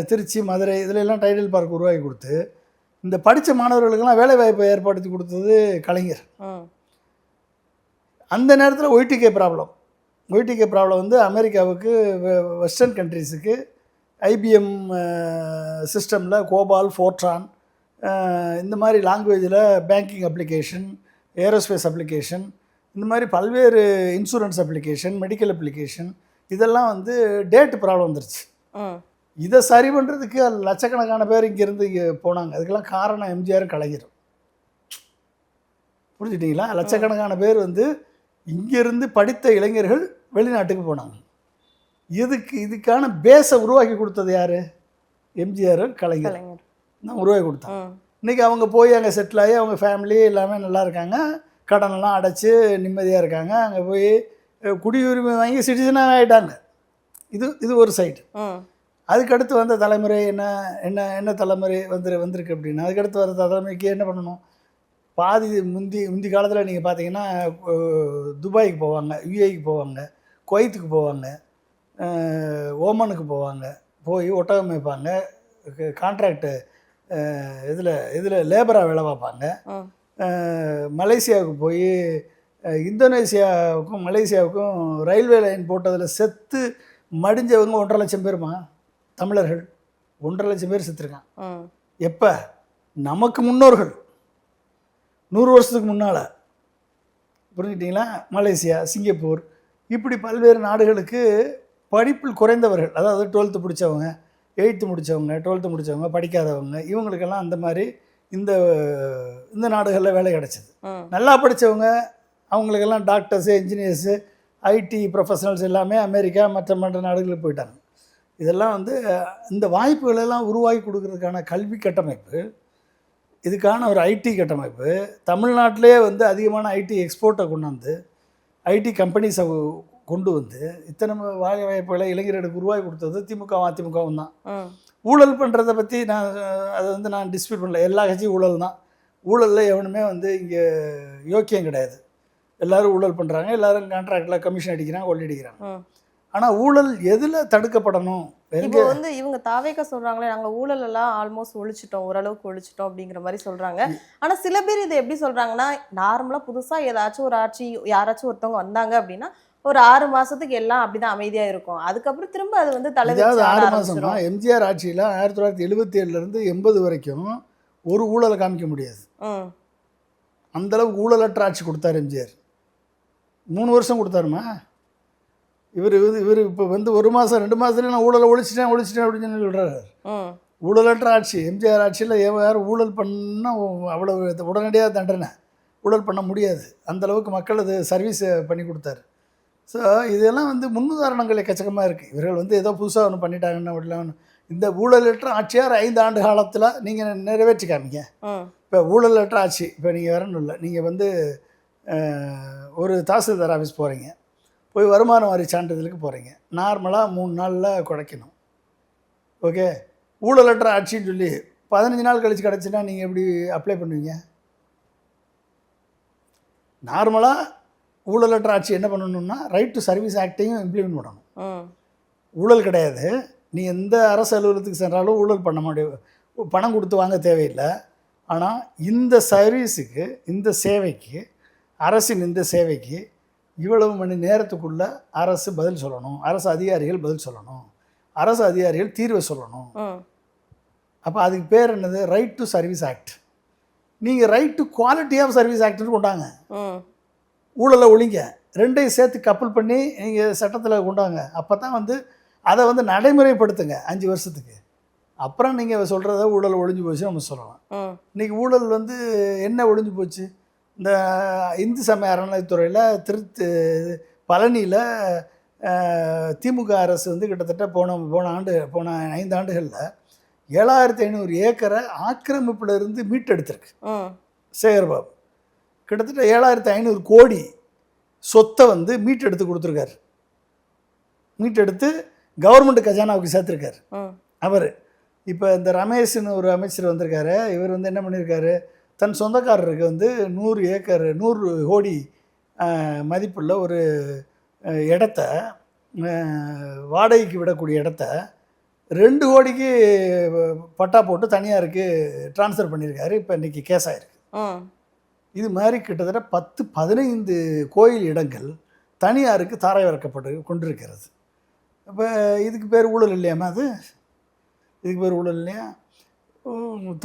திருச்சி, மதுரை இதிலெல்லாம் டைடல் பார்க் உருவாக்கி கொடுத்து இந்த படித்த மாணவர்களுக்கெல்லாம் வேலைவாய்ப்பை ஏற்படுத்தி கொடுத்தது கலைஞர். அந்த நேரத்தில் ஒய்டிகே ப்ராப்ளம் வந்து அமெரிக்காவுக்கு, வெஸ்டர்ன் கண்ட்ரீஸுக்கு ஐபிஎம் சிஸ்டமில் கோபால், ஃபோர்ட்ரான் இந்த மாதிரி லாங்குவேஜில் பேங்கிங் அப்ளிகேஷன், ஏரோஸ்பேஸ் அப்ளிகேஷன், இந்த மாதிரி பல்வேறு இன்சூரன்ஸ் அப்ளிகேஷன், மெடிக்கல் அப்ளிகேஷன், இதெல்லாம் வந்து டேட் ப்ராப்ளம் வந்துருச்சு. இதை சரி பண்ணுறதுக்கு லட்சக்கணக்கான பேர் இங்கேருந்து இங்கே போனாங்க. அதுக்கெல்லாம் காரணம் எம்ஜிஆர், கலைஞர். புரிஞ்சுட்டிங்களா? லட்சக்கணக்கான பேர் வந்து இங்கேருந்து படித்த இளைஞர்கள் வெளிநாட்டுக்கு போனாங்க. இதுக்கான பேஸை உருவாக்கி கொடுத்தது யார்? எம்ஜிஆர், கலைஞர் தான் உருவாக்கி கொடுத்தாங்க. இன்றைக்கி அவங்க போய் அங்கே செட்டில் ஆகி அவங்க ஃபேமிலி எல்லாமே நல்லா இருக்காங்க, கடனெல்லாம் அடைச்சி நிம்மதியாக இருக்காங்க. அங்கே போய் குடியுரிமை வாங்கி சிட்டிசனாக ஆகிட்டாங்க. இது ஒரு சைடு. அதுக்கடுத்து வந்த தலைமுறை என்ன தலைமுறை வந்திருக்கு அப்படின்னா, அதுக்கடுத்து வர தலைமுறைக்கு என்ன பண்ணணும்? பாதி முந்தி காலத்தில் நீங்கள் பார்த்தீங்கன்னா துபாய்க்கு போவாங்க, யுஏக்கு போவாங்க, குவைத்துக்கு போவாங்க, ஓமனுக்கு போவாங்க. போய் ஒட்டகம் மேய்ப்பாங்க, கான்ட்ராக்டு இதில் லேபராக வேலை பார்ப்பாங்க. மலேசியாவுக்கு போய் இந்தோனேசியாவுக்கும் மலேசியாவுக்கும் ரயில்வே லைன் போட்டதில் செத்து மடிஞ்சவங்க 1.5 லட்சம் பேருமா தமிழர்கள். 1.5 லட்சம் பேர் செத்துருக்கான். எப்போ? நமக்கு முன்னோர்கள் 100 வருஷத்துக்கு முன்னால். புரிஞ்சுக்கிட்டிங்களா? மலேசியா, சிங்கப்பூர், இப்படி பல்வேறு நாடுகளுக்கு படிப்பில் குறைந்தவர்கள், அதாவது 12th முடித்தவங்க, 8th முடித்தவங்க, 12th முடித்தவங்க, படிக்காதவங்க, இவங்களுக்கெல்லாம் அந்த மாதிரி இந்த நாடுகளில் வேலை கிடச்சிது. நல்லா படித்தவங்க அவங்களுக்கெல்லாம் டாக்டர்ஸு, இன்ஜினியர்ஸு, ஐடி ப்ரொஃபஷனல்ஸ் எல்லாமே அமெரிக்கா மற்ற நாடுகளுக்கு போயிட்டாங்க. இதெல்லாம் வந்து இந்த வாய்ப்புகளெல்லாம் உருவாக்கி கொடுக்கறதுக்கான கல்வி கட்டமைப்பு, இதுக்கான ஒரு ஐடி கட்டமைப்பு, தமிழ்நாட்டிலே வந்து அதிகமான ஐடி எக்ஸ்போர்ட்டை கொண்டு வந்து ஐடி கம்பெனிஸை கொண்டு வந்து இத்தனை வேலை வாய்ப்புகளை இளைஞர்களுக்கு உருவாக்கி கொடுத்தது அதிமுகவும் தான். ஊழல் பண்ணுறதை பற்றி அதை வந்து நான் டிஸ்பியூட் பண்ணல. எல்லா கட்சியும் ஊழல் தான். ஊழலில் எவனுமே வந்து இங்கே யோக்கியம் கிடையாது. எல்லோரும் ஊழல் பண்ணுறாங்க, எல்லோரும் கான்ட்ராக்டில் கமிஷன் அடிக்கிறாங்க, கொள்ளடிக்கிறாங்க. ஆனால் ஊழல் எதில் தடுக்கப்படணும்? இப்போ வந்து இவங்க தாவேக்க சொல்கிறாங்களே, நாங்கள் ஊழல் எல்லாம் ஆல்மோஸ்ட் ஒழிச்சிட்டோம், ஓரளவுக்கு ஒழிச்சிட்டோம் அப்படிங்கிற மாதிரி சொல்கிறாங்க. ஆனால் சில பேர் இதை எப்படி சொல்கிறாங்கன்னா, நார்மலாக புதுசாக ஏதாச்சும் ஒரு ஆட்சி, யாராச்சும் ஒருத்தவங்க வந்தாங்க அப்படின்னா ஒரு 6 மாதத்துக்கு எல்லாம் அப்படிதான் அமைதியாக இருக்கும். அதுக்கப்புறம் திரும்ப அது வந்து தலைவர் 6 மாதமா எம்ஜிஆர் ஆட்சியில் 1977 80 வரைக்கும் ஒரு ஊழலை காமிக்க முடியாது. அந்தளவுக்கு ஊழலற்ற ஆட்சி கொடுத்தார் எம்ஜிஆர். 3 வருஷம் கொடுத்தாருமா. இவர் இப்போ வந்து 1 மாதம் 2 மாதத்துல நான் ஊழலை ஒழிச்சிட்டேன் அப்படின்னு சொல்லி சொல்கிறாரு. ஊழலற்ற ஆட்சி எம்ஜிஆர் ஆட்சியில் யாரும் ஊழல் பண்ணால் அவ்வளோ உடனடியாக தண்டனை. ஊழல் பண்ண முடியாது. அந்தளவுக்கு மக்கள் அது சர்வீஸ் பண்ணி கொடுத்தாரு. ஸோ இதெல்லாம் வந்து முன்னுதாரணங்கள் எக்கச்சக்கமாக இருக்குது. இவர்கள் வந்து ஏதோ புதுசாக ஒன்று பண்ணிட்டாங்கன்னு அப்படிலாம். இந்த ஊழலற்ற ஆட்சியார் 5 ஆண்டு காலத்தில் நீங்கள் நிறைவேற்றி காமிங்க. இப்போ ஊழலற்ற ஆட்சி இப்போ நீங்கள் வரணும் இல்லை, நீங்கள் வந்து ஒரு தாசில்தார் ஆஃபீஸ் போகிறீங்க, போய் வருமான வரி சான்றிதழுக்கு போகிறீங்க. நார்மலாக 3 நாளில் குறைக்கணும். ஓகே, ஊழலற்ற ஆட்சின்னு சொல்லி 15 நாள் கழிச்சு கிடச்சுன்னா நீங்கள் எப்படி அப்ளை பண்ணுவீங்க? நார்மலாக ஊழலற்ற ஆட்சி என்ன பண்ணணும்னா ரைட் டு சர்வீஸ் ஆக்டையும் இம்ப்ளிமெண்ட் பண்ணணும். ஊழல் கிடையாது. நீ எந்த அரசு அலுவலகத்துக்கு சென்றாலும் ஊழல் பண்ண முடியும், பணம் கொடுத்து வாங்க தேவையில்லை. ஆனால் இந்த சர்வீஸுக்கு, இந்த சேவைக்கு, அரசின் இந்த சேவைக்கு இவ்வளவு மணி நேரத்துக்குள்ளே அரசு பதில் சொல்லணும், அரசு அதிகாரிகள் பதில் சொல்லணும், அரசு அதிகாரிகள் தீர்வை சொல்லணும். அப்போ அதுக்கு பேர் என்னது? Right to service act. நீங்கள் right to quality of service ஆக்ட்னு கொண்டாங்க. ஊழலை ஒழிங்க, ரெண்டையும் சேர்த்து கப்பல் பண்ணி நீங்கள் சட்டத்தில் கொண்டாங்க. அப்போ தான் வந்து அதை வந்து நடைமுறைப்படுத்துங்க 5 வருஷத்துக்கு. அப்புறம் நீங்கள் சொல்கிறத ஊழல் ஒழிஞ்சு போச்சு நம்ம சொல்லலாம். இன்றைக்கி ஊழல் வந்து என்ன ஒழிஞ்சு போச்சு? இந்த இந்து சமய அறநிலையத்துறையில் பழனியில் திமுக அரசு வந்து கிட்டத்தட்ட போன 5 ஆண்டுகளில் 7500 ஏக்கரை ஆக்கிரமிப்பில் இருந்து மீட்டெடுத்திருக்கு சேகர்பாபு. கிட்டத்தட்ட 7500 கோடி சொத்தை வந்து மீட்டெடுத்து கொடுத்துருக்காரு. மீட்டெடுத்து கவர்மெண்ட் கஜானாவுக்கு சேர்த்துருக்காரு அவர். இப்போ இந்த ரமேஷ்னு ஒரு அமைச்சர் வந்திருக்காரு. இவர் வந்து என்ன பண்ணியிருக்காரு? தன் சொந்தக்காரருக்கு வந்து 100 ஏக்கர் 100 கோடி மதிப்புள்ள ஒரு இடத்த, வாடகைக்கு விடக்கூடிய இடத்த 2 கோடிக்கு பட்டா போட்டு தனியாருக்கு ட்ரான்ஸ்ஃபர் பண்ணியிருக்காரு. இப்போ இன்றைக்கி கேஸ் ஆகிருக்கு. இது மாதிரி கிட்டத்தட்ட 10-15 கோயில் இடங்கள் தனியாருக்கு தாரை இறக்கப்பட்டு கொண்டிருக்கிறது. இப்போ இதுக்கு பேர் ஊழல் இல்லையாமா? இதுக்கு பேர் ஊழல் இல்லையா?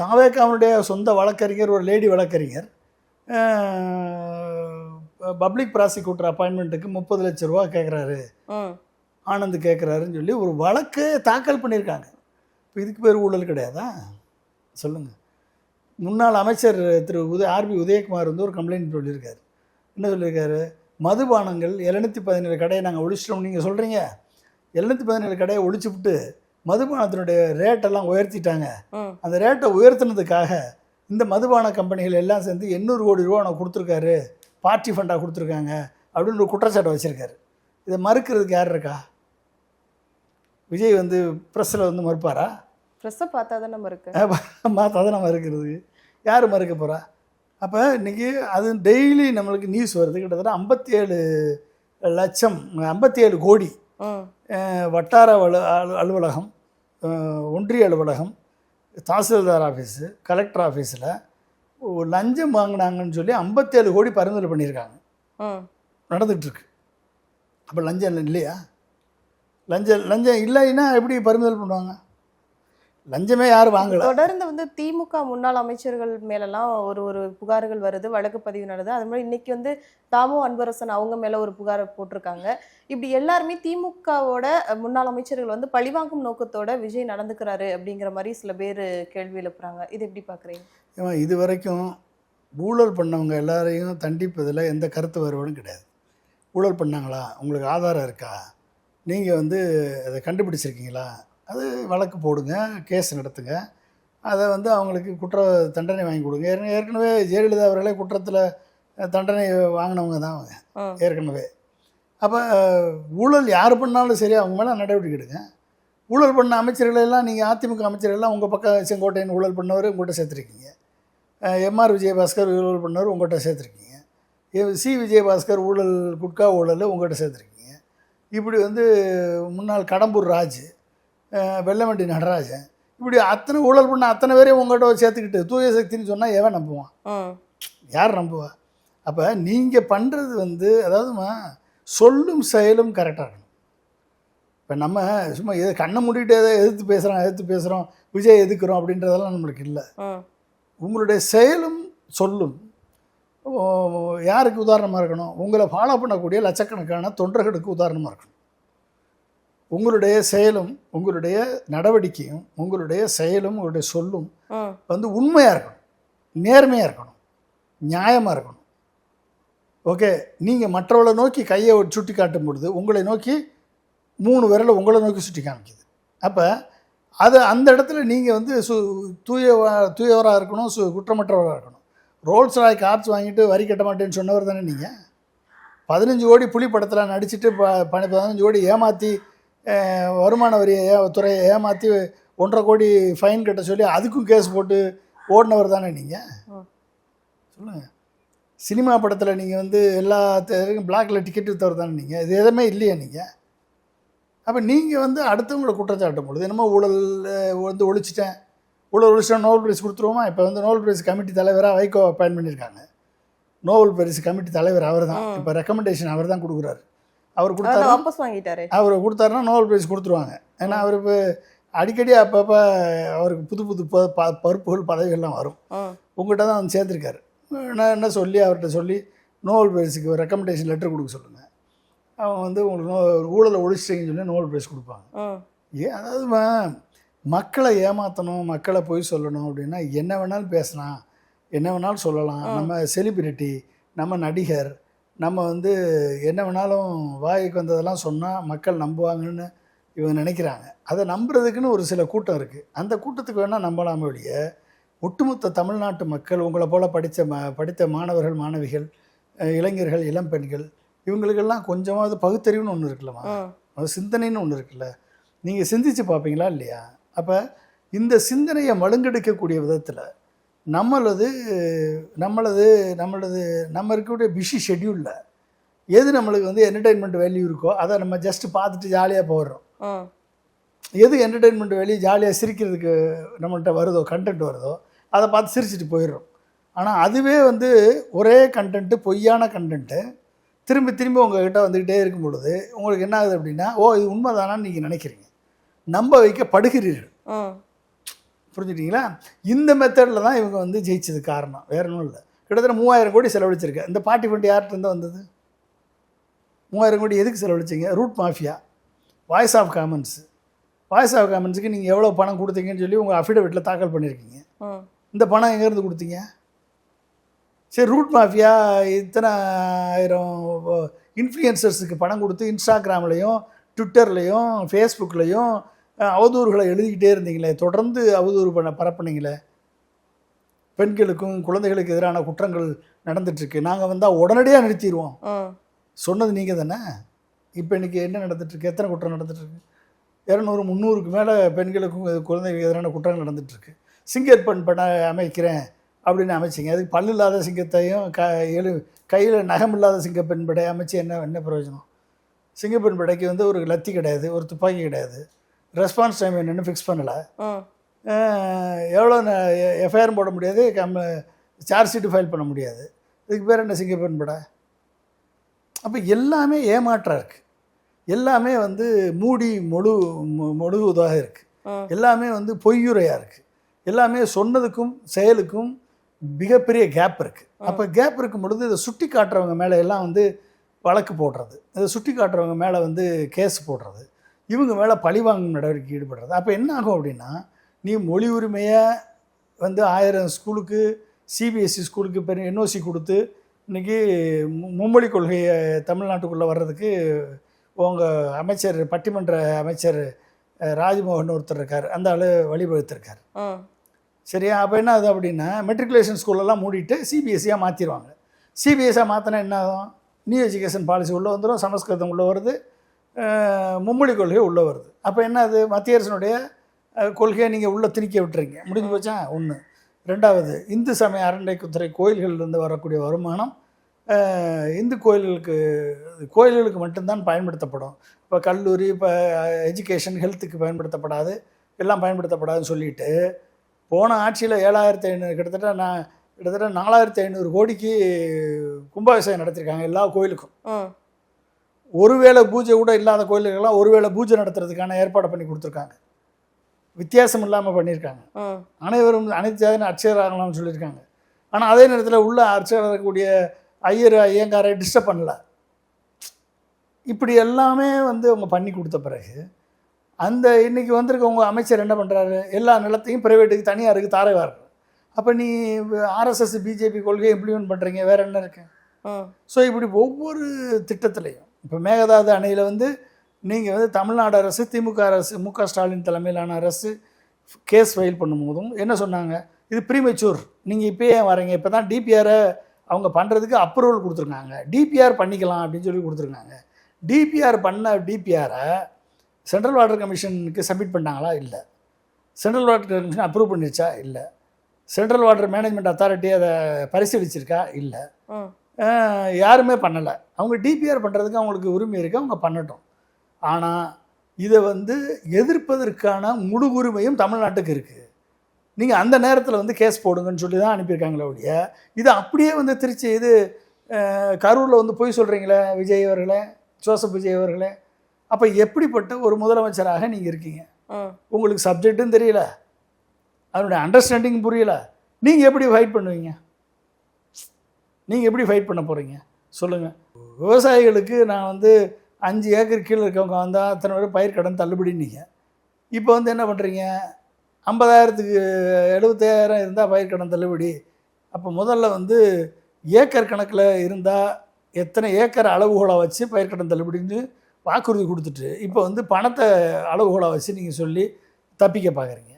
தாவேக்காவுடைய சொந்த வழக்கறிஞர், ஒரு லேடி வழக்கறிஞர், பப்ளிக் ப்ராசிக்யூட்டர் அப்பாயின்மெண்ட்டுக்கு 30 லட்ச ரூபா கேட்குறாரு, ஆனந்த் கேட்குறாருன்னு சொல்லி ஒரு வழக்கு தாக்கல் பண்ணியிருக்காங்க. இப்போ இதுக்கு பேர் ஊழல் கிடையாதா? சொல்லுங்கள். முன்னாள் அமைச்சர் திரு ஆர்பி உதயகுமார் வந்து ஒரு கம்ப்ளைண்ட் சொல்லியிருக்காரு. என்ன சொல்லியிருக்காரு? மதுபானங்கள் 717 கடையை நாங்கள் ஒழிச்சிட்டோம். நீங்கள் சொல்கிறீங்க 717 கடையை ஒழிச்சுவிட்டு மதுபானத்தினுடைய ரேட்டெல்லாம் உயர்த்திட்டாங்க. அந்த ரேட்டை உயர்த்தினதுக்காக இந்த மதுபான கம்பெனிகள் எல்லாம் சேர்ந்து 800 கோடி ரூபா நான் கொடுத்துருக்காரு, பார்ட்டி ஃபண்டாக கொடுத்துருக்காங்க அப்படின்னு ஒரு குற்றச்சாட்டை வச்சுருக்காரு. இதை மறுக்கிறதுக்கு யார் இருக்கா? விஜய் வந்து ப்ரெஸ்ஸில் வந்து மறுப்பாரா? ப்ரெஸ்ஸை பார்த்தா தானே மறுக்கிறது யார் மறுக்க போகிறா? அப்போ இன்றைக்கி அது டெய்லி நம்மளுக்கு நியூஸ் வருது. கிட்டத்தட்ட 57 லட்சம் 57 கோடி வட்டார அலுவலகம், ஒன்றிய அலுவலகம், தாசில்தார் ஆஃபீஸு, கலெக்டர் ஆஃபீஸில் லஞ்சம் வாங்கினாங்கன்னு சொல்லி 57 கோடி பரிந்துரை பண்ணியிருக்காங்க. நடந்துகிட்ருக்கு. அப்போ லஞ்சம் இல்லையா? லஞ்சம் இல்லைன்னா எப்படி பரிந்துரை பண்ணுவாங்க? லஞ்சமே யாரும் வாங்கல. தொடர்ந்து வந்து திமுக முன்னாள் அமைச்சர்கள் மேலெல்லாம் ஒரு புகார்கள் வருது, வழக்கு பதிவு நடக்குது. அது மாதிரி இன்னைக்கு வந்து தாமோ அன்பரசன் அவங்க மேல ஒரு புகாரை போட்டிருக்காங்க. இப்படி எல்லாருமே திமுகவோட முன்னாள் அமைச்சர்கள் வந்து பழிவாங்கும் நோக்கத்தோட விஜய் நடந்துக்கிறாரு அப்படிங்கிற மாதிரி சில பேர் கேள்வி எழுப்புறாங்க. இது எப்படி பாக்குறீங்க? இது வரைக்கும் ஊழல் பண்ணவங்க எல்லாரையும் தண்டிப்பதில் எந்த கருத்து வேறுபாடும் கிடையாது. ஊழல் பண்ணாங்களா, உங்களுக்கு ஆதாரம் இருக்கா, நீங்கள் வந்து அதை கண்டுபிடிச்சிருக்கீங்களா, அது வழக்கு போடுங்க, கேஸ் நடத்துங்க, அதை வந்து அவங்களுக்கு குற்ற தண்டனை வாங்கி கொடுங்க. ஏற்கனவே ஜெயலலிதா அவர்களே குற்றத்தில் தண்டனை வாங்கினவங்க தான் அவங்க ஏற்கனவே. அப்போ ஊழல் யார் பண்ணாலும் சரி அவங்க மேலே நடவடிக்கை எடுங்க. ஊழல் பண்ண அமைச்சர்களெல்லாம் நீங்கள் அதிமுக அமைச்சர்கள்லாம் உங்கள் பக்கம் செங்கோட்டையன் ஊழல் பண்ணவர் உங்கள்கிட்ட சேர்த்துருக்கீங்க, எம்ஆர் விஜயபாஸ்கர் ஊழல் பண்ணவர் உங்கள்கிட்ட சேர்த்துருக்கீங்க, சி விஜயபாஸ்கர் ஊழல் குட்கா ஊழல் உங்கள்கிட்ட சேர்த்துருக்கீங்க. இப்படி வந்து முன்னாள் கடம்பூர் ராஜ், வெள்ளமண்டி நடராஜன், இப்படி அத்தனை ஊழல் பண்ண அத்தனை பேரையும் உங்கள்கிட்ட சேர்த்துக்கிட்டு தூய சக்தின்னு சொன்னால் எவன் நம்புவான்? யார் நம்புவா? அப்போ நீங்கள் பண்ணுறது வந்து அதாவதுமா சொல்லும் செயலும் கரெக்டாக இருக்கணும். இப்போ நம்ம சும்மா கண்ணை மூடிட்டு எதை எதிர்த்து பேசுகிறோம் விஜய் எதுக்குறோம் அப்படின்றதெல்லாம் நம்மளுக்கு இல்லை. உங்களுடைய செயலும் சொல்லும் யாருக்கு உதாரணமாக இருக்கணும்? உங்களை ஃபாலோ பண்ணக்கூடிய லட்சக்கணக்கான தொண்டர்களுக்கு உதாரணமாக இருக்கணும். உங்களுடைய செயலும் உங்களுடைய நடவடிக்கையும் உங்களுடைய செயலும் உங்களுடைய சொல்லும் வந்து உண்மையாக இருக்கணும், நேர்மையாக இருக்கணும், நியாயமாக இருக்கணும். ஓகே, நீங்கள் மற்றவளை நோக்கி கையை சுட்டி காட்டும் பொழுது உங்களை நோக்கி 3 விரலை உங்களை நோக்கி சுட்டி காமிக்குது. அப்போ அது அந்த இடத்துல நீங்கள் வந்து தூயவராக இருக்கணும், குற்றமற்றவராக இருக்கணும். ரோல்ஸ் ராய் கார்ஸ் வாங்கிட்டு வரி கட்ட மாட்டேன்னு சொன்னவர் தானே நீங்கள்? 15 கோடி புலி படத்தில் நடிச்சுட்டு 15 கோடி ஏமாற்றி வருமான வரி துறையை ஏமாற்றி 1.5 கோடி ஃபைன் கட்ட சொல்லி அதுக்கும் கேஸ் போட்டு ஓடினவர் தானே நீங்கள்? சொல்லுங்கள். சினிமா படத்தில் நீங்கள் வந்து எல்லா பிளாக்கில் டிக்கெட் விற்றவர் தானே நீங்கள்? இது எதுவுமே இல்லையா நீங்கள்? அப்போ நீங்கள் வந்து அடுத்தவங்களை குற்றச்சாட்டும் பொழுது என்னமோ ஊழல் வந்து ஒழிச்சிட்டேன், ஊழல் ஒழிச்சிட்டேன், நோபல் பிரைஸ் கொடுத்துருவோமா? இப்போ வந்து நோபல் பிரைஸ் கமிட்டி தலைவராக வைகோ அப்பாயின் பண்ணியிருக்காங்க. நோபல் பிரைஸ் கமிட்டி தலைவர் அவர் தான். இப்போ ரெக்கமெண்டேஷன் அவர் தான் கொடுக்குறாரு. அவர் கொடுத்தாரு, வாபஸ் வாங்கிட்டாரு. அவர் கொடுத்தாருன்னா நோபல் பிரைஸ் கொடுத்துருவாங்க. ஏன்னா அவர் இப்போ அடிக்கடி அப்பப்போ அவருக்கு புது புது பருப்புகள் பதவிகள்லாம் வரும். உங்கள்கிட்ட தான் வந்து சேர்ந்துருக்காரு. நான் என்ன சொல்லி அவர்கிட்ட சொல்லி நோபல் பிரைஸுக்கு ஒரு ரெக்கமெண்டேஷன் லெட்டர் கொடுக்க சொல்லுங்கள். அவங்க வந்து உங்களுக்கு ஊழலை ஒழிச்சிட்டீங்கன்னு சொல்லி நோபல் பிரைஸ் கொடுப்பாங்க. அதாவது மக்களை ஏமாற்றணும், மக்களை பொய் சொல்லணும் அப்படின்னா என்ன வேணாலும் பேசலாம், என்ன வேணாலும் சொல்லலாம். நம்ம செலிபிரிட்டி, நம்ம நடிகர், நம்ம வந்து என்ன வேணாலும் வாய்க்கு வந்ததெல்லாம் சொன்னால் மக்கள் நம்புவாங்கன்னு இவங்க நினைக்கிறாங்க. அதை நம்புறதுக்குன்னு ஒரு சில கூட்டம் இருக்குது. அந்த கூட்டத்துக்கு வேணால் நம்பலாமே ஒழிய ஒட்டுமொத்த தமிழ்நாட்டு மக்கள் உங்களை போல் படித்த மாணவர்கள், மாணவிகள், இளைஞர்கள், இளம்பெண்கள் இவங்களுக்கெல்லாம் கொஞ்சமாவது பகுத்தறிவுன்னு ஒன்று இருக்குல்லம்மா, அது சிந்தனைன்னு ஒன்று இருக்குல்ல, நீங்கள் சிந்திச்சு பார்ப்பீங்களா இல்லையா? அப்போ இந்த சிந்தனையை மழுங்கெடுக்கக்கூடிய விதத்தில் நம்ம இருக்கக்கூடிய பிஸி ஷெட்யூலில் எது நம்மளுக்கு வந்து என்டர்டெயின்மெண்ட் வேல்யூ இருக்கோ அதை நம்ம ஜஸ்ட் பார்த்துட்டு ஜாலியாக போடுறோம். எது என்டர்டெயின்மெண்ட் வேல்யூ ஜாலியாக சிரிக்கிறதுக்கு நம்மள்கிட்ட வருதோ, கண்டென்ட் வருதோ, அதை பார்த்து சிரிச்சிட்டு போயிடுறோம். ஆனால் அதுவே வந்து ஒரே கண்டென்ட்டு, பொய்யான கண்டென்ட்டு திரும்பி திரும்பி உங்கள்கிட்ட வந்துக்கிட்டே இருக்கும் பொழுது உங்களுக்கு என்ன ஆகுது அப்படின்னா, ஓ இது உண்மைதானான்னு நீங்கள் நினைக்கிறீங்க, நம்ப வைக்கப்படுகிறீர்கள். புரிஞ்சுட்டிங்களா? இந்த மெத்தடில் தான் இவங்க வந்து ஜெயிச்சது காரணம், வேற ஒன்றும் இல்லை. கிட்டத்தட்ட 3000 கோடி செலவழிச்சிருக்கு. இந்த பார்ட்டி ஃபண்ட் யார்கிட்ட இருந்தால் வந்தது? 3000 கோடி எதுக்கு செலவழிச்சிங்க? ரூட் மாஃபியா, வாய்ஸ் ஆஃப் காமன்ஸுக்கு நீங்கள் எவ்வளோ பணம் கொடுத்தீங்கன்னு சொல்லி உங்கள் அஃபிடவிட்டில் தாக்கல் பண்ணியிருக்கீங்க. இந்த பணம் எங்கேருந்து கொடுத்தீங்க? சரி, ரூட் மாஃபியா இத்தனை ஆயிரம் இன்ஃப்ளூயன்சர்ஸுக்கு பணம் கொடுத்து இன்ஸ்டாகிராம்லேயும் ட்விட்டர்லேயும் ஃபேஸ்புக்லேயும் அவதூறுகளை எழுதிக்கிட்டே இருந்தீங்களே, தொடர்ந்து அவதூறு பரப்புனீங்களே, பெண்களுக்கும் குழந்தைகளுக்கு எதிரான குற்றங்கள் நடந்துட்டுருக்கு, நாங்கள் வந்தால் உடனடியாக நிறுத்திடுவோம் சொன்னது நீங்கள் தானே. இப்போ இன்றைக்கி என்ன நடந்துட்டுருக்கு? எத்தனை குற்றம் நடந்துட்டுருக்கு? 200-300க்கு மேலே பெண்களுக்கும் குழந்தைகளுக்கு எதிரான குற்றங்கள் நடந்துகிட்ருக்கு. சிங்கப்பெண் பட அமைக்கிறேன் அப்படின்னு அமைச்சிங்க, அதுக்கு பல்லு இல்லாத சிங்கத்தையும் கையில் நகம் இல்லாத சிங்கப்பெண் படை அமைச்சு என்ன பிரயோஜனம்? சிங்கப்பெண் படைக்கு வந்து ஒரு லத்தி கிடையாது, ஒரு துப்பாக்கி கிடையாது, ரெஸ்பான்ஸ் டைம் என்னென்னு ஃபிக்ஸ் பண்ணலை, எவ்வளோ எஃப்ஐஆர் போட முடியாது, சார்ஜ் ஷீட்டு ஃபைல் பண்ண முடியாது. இதுக்கு பேர் என்ன சிங்கப்பெண் படை? அப்போ எல்லாமே ஏமாற்றம் இருக்குது, எல்லாமே வந்து மூடி மொழுகுவதாக இருக்குது, எல்லாமே வந்து பொய்யுரையாக இருக்குது, எல்லாமே சொன்னதுக்கும் செயலுக்கும் மிகப்பெரிய கேப் இருக்குது. அப்போ கேப் இருக்கும் பொழுது இதை சுட்டி காட்டுறவங்க மேலே எல்லாம் வந்து வழக்கு போடுறது, இதை சுட்டி காட்டுறவங்க மேலே வந்து கேஸ் போடுறது, இவங்க மேலே பழிவாங்கும் நடவடிக்கை ஈடுபடுறது. அப்போ என்ன ஆகும் அப்படின்னா, நீ மொழி உரிமையை வந்து 1000 ஸ்கூலுக்கு, சிபிஎஸ்சி ஸ்கூலுக்கு என்ஓசி கொடுத்து இன்றைக்கி மும்மொழி கொள்கையை தமிழ்நாட்டுக்குள்ளே வர்றதுக்கு உங்கள் அமைச்சர், பட்டிமன்ற அமைச்சர் ராஜ்மோகன் ஒருத்தர் இருக்கார், அந்த ஆள் வழிவகுத்திருக்கார். சரியா? அப்போ என்ன ஆகுது அப்படின்னா, மெட்ரிகுலேஷன் ஸ்கூலெல்லாம் மூடிட்டு சிபிஎஸ்சியாக மாற்றிடுவாங்க. சிபிஎஸ்சியாக மாற்றினா என்ன ஆகும்? நியூ எஜுகேஷன் பாலிசி உள்ளே வந்துடும், சமஸ்கிருதம் உள்ளே வருது, மும்மொழி கொள்கை உள்ளே வருது. அப்போ என்ன அது? மத்திய அரசினுடைய கொள்கையை நீங்கள் உள்ளே திணிக்க விட்டுறீங்க, முடிஞ்சு போச்சா? ஒன்று. ரெண்டாவது, இந்து சமய அறநிலையத்துறை கோயில்களிலிருந்து வரக்கூடிய வருமானம் இந்து கோயில்களுக்கு மட்டும்தான் பயன்படுத்தப்படும். இப்போ கல்லூரி, இப்போ எஜுகேஷன், ஹெல்த்துக்கு பயன்படுத்தப்படாது, எல்லாம் பயன்படுத்தப்படாதுன்னு சொல்லிட்டு போன ஆட்சியில் 7500 கிட்டத்தட்ட 4500 கோடிக்கு கும்பாபிஷேகம் நடத்திருக்காங்க எல்லா கோயிலுக்கும். ஒருவேளை பூஜை கூட இல்லாத கோயிலுக்கெல்லாம் ஒருவேளை பூஜை நடத்துறதுக்கான ஏற்பாடு பண்ணி கொடுத்துருக்காங்க, வித்தியாசம் இல்லாமல் பண்ணியிருக்காங்க. அனைத்து ஜாதியும் அர்ச்சகர் ஆகலாம்னு சொல்லியிருக்காங்க. ஆனால் அதே நேரத்தில் உள்ள அர்ச்சகர் இருக்கக்கூடிய ஐயங்காரை டிஸ்டர்ப் பண்ணல. இப்படி எல்லாமே வந்து அவங்க பண்ணி கொடுத்த பிறகு அந்த இன்றைக்கி வந்திருக்க உங்கள் அமைச்சர் என்ன பண்ணுறாரு? எல்லா நிலத்தையும் பிரைவேட்டுக்கு, தனியாருக்கு தாரை வார்றாரு. அப்போ நீ ஆர்எஸ்எஸ் பிஜேபி கொள்கையை இம்ப்ளிமெண்ட் பண்ணுறீங்க, வேறு என்ன இருக்கு? ஸோ இப்படி ஒவ்வொரு திட்டத்துலேயும் இப்போ மேகதாது அணையில் வந்து நீங்கள் வந்து தமிழ்நாடு அரசு, திமுக அரசு, மு.க. ஸ்டாலின் தலைமையிலான அரசு கேஸ் ஃபைல் பண்ணும்போதும் என்ன சொன்னாங்க? இது ப்ரீமெச்சூர், நீங்கள் இப்போயே வரீங்க, இப்போ தான் டிபிஆரை அவங்க பண்ணுறதுக்கு அப்ரூவல் கொடுத்துருக்காங்க. டிபிஆர் பண்ணிக்கலாம் அப்படின்னு சொல்லி கொடுத்துருக்காங்க. டிபிஆர் பண்ண டிபிஆரை சென்ட்ரல் வாட்டர் கமிஷனுக்கு சப்மிட் பண்ணாங்களா? இல்லை. சென்ட்ரல் வாட்டர் கமிஷன் அப்ரூவ் பண்ணிருச்சா? இல்லை. சென்ட்ரல் வாட்டர் மேனேஜ்மெண்ட் அத்தாரிட்டி அதை பரிசீலிச்சிருக்கா? இல்லை. யாருமே பண்ணலை. அவங்க டிபிஆர் பண்ணுறதுக்கு அவங்களுக்கு உரிமை இருக்குது, அவங்க பண்ணட்டும். ஆனால் இதை வந்து எதிர்ப்பதற்கான முழு உரிமையும் தமிழ்நாட்டுக்கு இருக்குது. நீங்கள் அந்த நேரத்தில் வந்து கேஸ் போடுங்கன்னு சொல்லி தான் அனுப்பியிருக்காங்களே ஒழிய, இது அப்படியே வந்து திருச்சி இது கரூரில் வந்து போய் சொல்கிறீங்களே விஜய் அவர்களே, ஜோசப் விஜய் அவர்களே, அப்போ எப்படிப்பட்ட ஒரு முதலமைச்சராக நீங்கள் இருக்கீங்க? உங்களுக்கு சப்ஜெக்டும் தெரியல, அதனுடைய அண்டர்ஸ்டாண்டிங் புரியல, நீங்கள் எப்படி ஃபைட் பண்ணுவீங்க? நீங்கள் எப்படி ஃபைட் பண்ண போகிறீங்க சொல்லுங்கள்? விவசாயிகளுக்கு நான் வந்து 5 ஏக்கர் கீழே இருக்கவங்க வந்தால் அத்தனை பேர் பயிர் கடன் தள்ளுபடின்னீங்க. இப்போ வந்து என்ன பண்ணுறீங்க? 50,000க்கு 75,000 இருந்தால் பயிர் கடன் தள்ளுபடி. அப்போ முதல்ல வந்து ஏக்கர் கணக்கில் இருந்தால் எத்தனை ஏக்கர் அளவுகோலாக வச்சு பயிர் கடன் தள்ளுபடின்னு வாக்குறுதி கொடுத்துட்டு, இப்போ வந்து பணத்தை அளவுகோலாக வச்சு நீங்கள் சொல்லி தப்பிக்க பார்க்குறீங்க.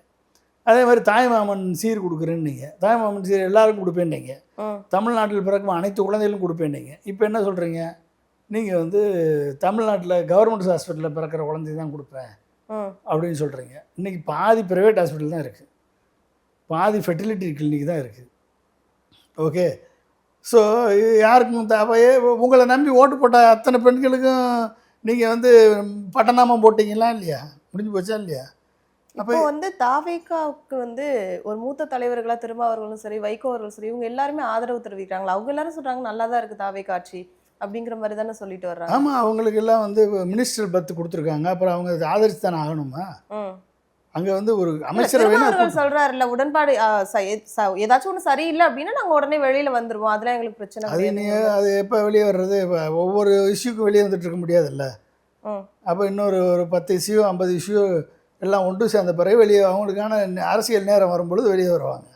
அதே மாதிரி தாய்மாமன் சீர் கொடுக்குறேன்னீங்க. தாய்மாமன் சீர் எல்லாருக்கும் கொடுப்பேன்னீங்க. தமிழ்நாட்டில் பிறக்கும் அனைத்து குழந்தைகளும் கொடுப்பேன்னீங்க. இப்போ என்ன சொல்கிறீங்க? நீங்கள் வந்து தமிழ்நாட்டில் கவர்மெண்ட் ஹாஸ்பிட்டலில் பிறக்கிற குழந்தை தான் கொடுப்பேன் அப்படின்னு சொல்கிறீங்க. இன்றைக்கி பாதி ப்ரைவேட் ஹாஸ்பிட்டல் தான் இருக்குது, பாதி ஃபெர்டிலிட்டி கிளினிக் தான் இருக்குது. ஓகே, ஸோ யாருக்கும் உங்களை நம்பி ஓட்டு போட்ட அத்தனை பெண்களுக்கும் நீங்கள் வந்து பட்டநாமம் போட்டிங்களா இல்லையா? முடிஞ்சு போச்சா இல்லையா? அப்போ வந்து தாவேகாவுக்கு வந்து ஒரு மூத்த தலைவர்களாக திருமாவர்களும் சரி, வைகோ அவர்களும் சரி, இவங்க எல்லாருமே ஆதரவு தெரிவிக்கிறாங்களா? அவங்க எல்லாரும் சொல்கிறாங்க நல்லா தான் இருக்குது தாவேகா ஆட்சி அப்படிங்கிற மாதிரி தானே சொல்லிட்டு வர்றாங்க. ஆமாம், அவங்களுக்கு எல்லாம் வந்து மினிஸ்டர் பத்து கொடுத்துருக்காங்க. அப்புறம் அவங்க ஆதரிச்சு தானே ஆகணுமா? அங்கே வந்து ஒரு அமைச்சரவை சொல்கிறாருல்ல, உடன்பாடு ஏதாச்சும் ஒன்று சரியில்லை அப்படின்னா நாங்கள் உடனே வெளியில் வந்துடுவோம், அதெல்லாம் எங்களுக்கு பிரச்சனை. அது எப்போ வெளியே வர்றது? ஒவ்வொரு இஷ்யூக்கும் வெளியே வந்துட்டு இருக்க முடியாதுல்ல. அப்போ இன்னொரு 10 இஷ்யூ 50 இஷ்யூ எல்லாம் ஒன்று சேர்ந்த பிறகு வெளியே அவங்களுக்கான அரசியல் நேரம் வரும்பொழுது வெளியே வருவாங்க.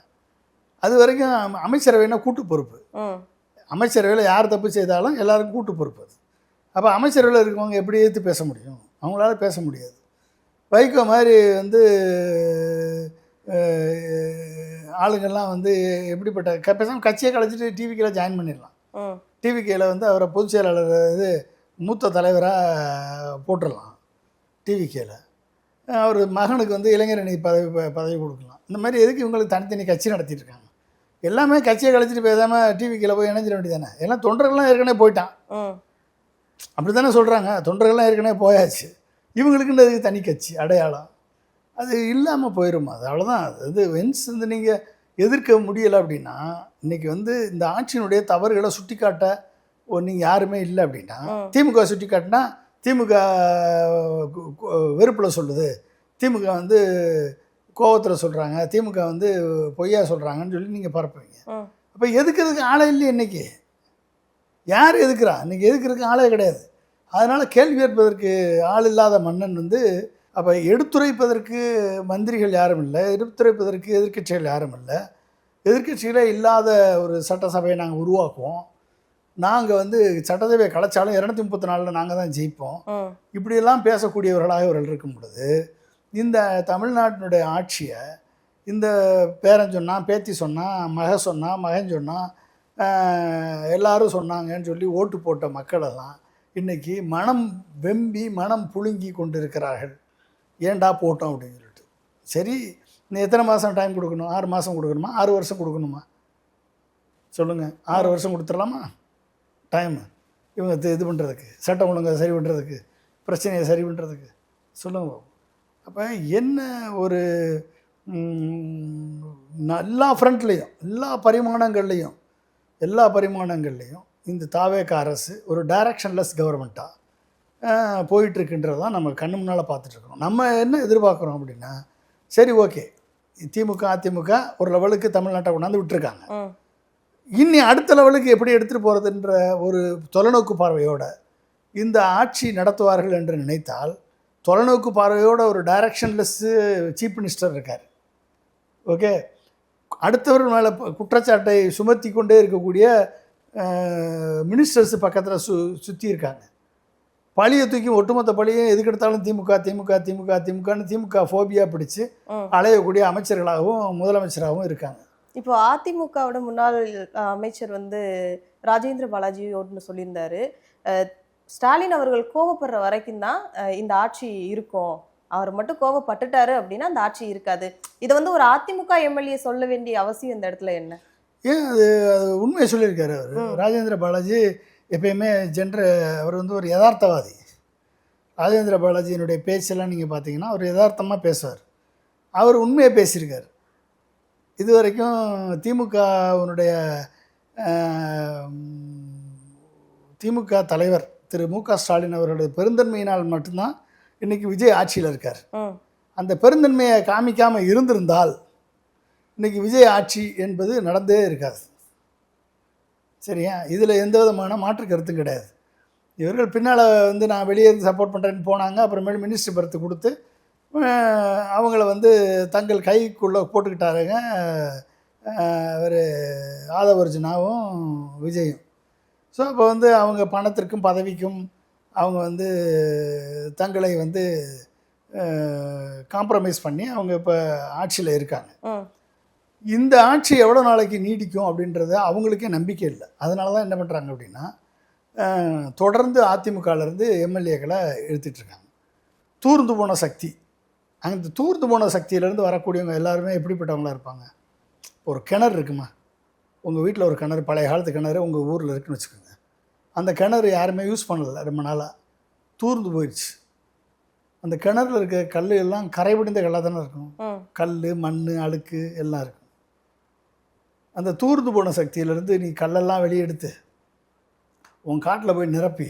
அது வரைக்கும் அமைச்சரவைனா கூட்டு பொறுப்பு. அமைச்சரவையில் யார் தப்பு செய்தாலும் எல்லாருக்கும் கூட்டு பொறுப்பு அது. அப்போ அமைச்சரவையில் இருக்கவங்க எப்படி ஏற்று பேச முடியும்? அவங்களால பேச முடியாது. வைகோ மாதிரி வந்து ஆளுங்கள்லாம் வந்து எப்படிப்பட்ட பேசாமல் கட்சியை கலைச்சிட்டு டிவிக்கில் ஜாயின் பண்ணிடலாம். டிவிக்கில் வந்து அவரை பொதுச் செயலாளர் இது மூத்த தலைவராக போட்டுடலாம். டிவிக்கில் அவர் மகனுக்கு வந்து இளைஞரணி பதவி கொடுக்கலாம். இந்த மாதிரி எதுக்கு இவங்களுக்கு தனித்தனி கட்சி நடத்திட்டு இருக்காங்க? எல்லாமே கட்சியை கழிச்சிட்டு பேசாமல் டிவிக்கில் போய் இணைஞ்சிட வேண்டியதானே? எல்லாம் தொண்டர்கள்லாம் ஏற்கனவே போயிட்டான். அப்படி தானே சொல்கிறாங்க, தொண்டர்கள்லாம் ஏற்கனவே போயாச்சு. இவங்களுக்குன்னு அதுக்கு தனி கட்சி அடையாளம் அது இல்லாமல் போயிடும். அது அவ்வளோதான். அது வென்ஸ் வந்து நீங்கள் எதிர்க்க முடியலை அப்படின்னா, இன்றைக்கி வந்து இந்த ஆட்சியினுடைய தவறுகளை சுட்டி காட்ட நீங்கள் யாருமே இல்லை அப்படின்னா, திமுக சுட்டி காட்டினா திமுக வெறுப்பில் சொல்லுது, திமுக வந்து கோவத்தில் சொல்கிறாங்க, திமுக வந்து பொய்யா சொல்கிறாங்கன்னு சொல்லி நீங்கள் பரப்புவீங்க. அப்போ எதுக்கிறதுக்கு ஆளே இல்லையே இன்றைக்கி. யார் எதுக்குறா? இன்றைக்கி எதுக்கிறதுக்கு ஆளே கிடையாது. அதனால் கேள்வி கேட்பதற்கு ஆள் இல்லாத மன்னன் வந்து அப்போ எடுத்துரைப்பதற்கு மந்திரிகள் யாரும் இல்லை, எடுத்துரைப்பதற்கு எதிர்க்கட்சிகள் யாரும் இல்லை. எதிர்க்கட்சிகளே இல்லாத ஒரு சட்டசபையை நாங்கள் உருவாக்குவோம், நாங்கள் வந்து சட்டசபையை கலைச்சாலும் 234 நாங்கள் தான் ஜெயிப்போம், இப்படியெல்லாம் பேசக்கூடியவர்களாக இவர்கள் இருக்கும் பொழுது இந்த தமிழ்நாட்டினுடைய ஆட்சியை இந்த பேரன் சொன்னான், பேத்தி சொன்னான், மகன் சொன்னான், எல்லாரும் சொன்னாங்கன்னு சொல்லி ஓட்டு போட்ட மக்களெல்லாம் இன்றைக்கி மனம் வெம்பி மனம் புழுங்கி கொண்டு இருக்கிறார்கள். ஏண்டா போட்டோம் அப்படின்னு சொல்லிட்டு. சரி, இன்னும் எத்தனை மாதம் டைம் கொடுக்கணும்? 6 மாதம் கொடுக்கணுமா? 6 வருஷம் கொடுக்கணுமா? சொல்லுங்கள். 6 வருஷம் கொடுத்துடலாமா டைமு இவங்க இது பண்ணுறதுக்கு, சட்டம் ஒழுங்கை சரி பண்ணுறதுக்கு, பிரச்சனையை சரி பண்ணுறதுக்கு? சொல்லுங்கள். அப்போ என்ன ஒரு எல்லா ஃப்ரண்ட்லேயும் எல்லா பரிமாணங்கள்லேயும் இந்த தாவேக அரசு ஒரு டைரக்ஷன்லெஸ் கவர்மெண்ட்டாக போயிட்டுருக்குன்றது தான் நம்ம கண்ணு முன்னால் பார்த்துட்ருக்கோம். நம்ம என்ன எதிர்பார்க்குறோம் அப்படின்னா, சரி ஓகே, திமுக அதிமுக ஒரு லெவலுக்கு தமிழ்நாட்டை கொண்டாந்து விட்டுருக்காங்க, இன்னி அடுத்த லெவலுக்கு எப்படி எடுத்துகிட்டு போகிறதுன்ற ஒரு தொலைநோக்கு பார்வையோடு இந்த ஆட்சி நடத்துவார்கள் என்று நினைத்தால், தொலைநோக்கு பார்வையோட ஒரு டைரக்ஷன்லெஸ்ஸு சீஃப் மினிஸ்டர் இருக்கார். ஓகே, அடுத்தவர்கள் மேலே குற்றச்சாட்டை சுமத்தி கொண்டே இருக்கக்கூடிய மினிஸ்டர்ஸ் பக்கத்தில் சுற்றி இருக்காங்க. பழியை தூக்கி ஒட்டுமொத்த பழியும் எதுக்கெடுத்தாலும் திமுகன்னு திமுக ஃபோபியா பிடிச்சு அலையக்கூடிய அமைச்சர்களாகவும் முதலமைச்சராகவும் இருக்காங்க. இப்போ அதிமுகவோட முன்னாள் அமைச்சர் வந்து ராஜேந்திர பாலாஜி ஒன்று சொல்லியிருந்தாரு. ஸ்டாலின் அவர்கள் கோவப்படுற வரைக்கும் தான் இந்த ஆட்சி இருக்கும். அவர் மட்டும் கோவப்பட்டுட்டாரு அப்படின்னா அந்த ஆட்சி இருக்காது. இதை வந்து ஒரு அதிமுக எம்எல்ஏ சொல்ல வேண்டிய அவசியம் இந்த இடத்துல என்ன? ஏன் அது உண்மையை சொல்லியிருக்காரு அவர். ராஜேந்திர பாலாஜி எப்பயுமே அவர் வந்து ஒரு யதார்த்தவாதி. ராஜேந்திர பாலாஜியினுடைய பேச்செல்லாம் நீங்கள் பார்த்தீங்கன்னா அவர் யதார்த்தமாக பேசுவார். அவர் உண்மையை பேசியிருக்கார். இது வரைக்கும் திமுக தலைவர் திரு மு.க. ஸ்டாலின் அவர்களுடைய பெருந்தன்மையினால் மட்டும்தான் இன்றைக்கி விஜய் ஆட்சியில் இருக்கார். அந்த பெருந்தன்மையை காமிக்காமல் இருந்திருந்தால் இன்றைக்கி விஜய் ஆட்சி என்பது நடந்தே இருக்காது. சரியா? இதில் எந்த விதமான மாற்று கருத்தும் கிடையாது. இவர்கள் பின்னால் வந்து நான் வெளியே இருந்து சப்போர்ட் பண்ணுறேன்னு போனாங்க. அப்புறமேல் மினிஸ்டர் பருத்து கொடுத்து அவங்கள வந்து தங்கள் கைக்குள்ளே போட்டுக்கிட்டாருங்க அவர் ஆதவர்ஜுனாவும் விஜயும். ஸோ அப்போ வந்து அவங்க பணத்திற்கும் பதவிக்கும் அவங்க வந்து தங்களை வந்து காம்ப்ரமைஸ் பண்ணி அவங்க இப்போ ஆட்சியில் இருக்காங்க. இந்த ஆட்சி எவ்வளோ நாளைக்கு நீடிக்கும் அப்படின்றது அவங்களுக்கே நம்பிக்கை இல்லை. அதனால தான் என்ன பண்ணுறாங்க அப்படின்னா தொடர்ந்து அதிமுகலேருந்து எம்எல்ஏக்களை இழுத்துட்ருக்காங்க. தூர்ந்து போன சக்தி, அந்த தூர்ந்து போன சக்தியிலேருந்து வரக்கூடியவங்க எல்லாருமே எப்படிப்பட்டவங்களாக இருப்பாங்க? ஒரு கிணறு இருக்குமா, உங்கள் வீட்டில் ஒரு கிணறு, பழைய காலத்து கிணறு உங்கள் ஊரில் இருக்குன்னு வச்சுக்கோங்க. அந்த கிணறு யாருமே யூஸ் பண்ணலை, ரொம்ப நாளாக தூர்ந்து போயிடுச்சு. அந்த கிணறுல இருக்க கல் எல்லாம் கரைபிடிந்த கல்லாக தானே இருக்கும். கல், மண், அழுக்கு எல்லாம் இருக்கும். அந்த தூர்ந்து போன சக்தியிலேருந்து நீ கல்லெல்லாம் வெளியெடுத்து உன் காட்டில் போய் நிரப்பி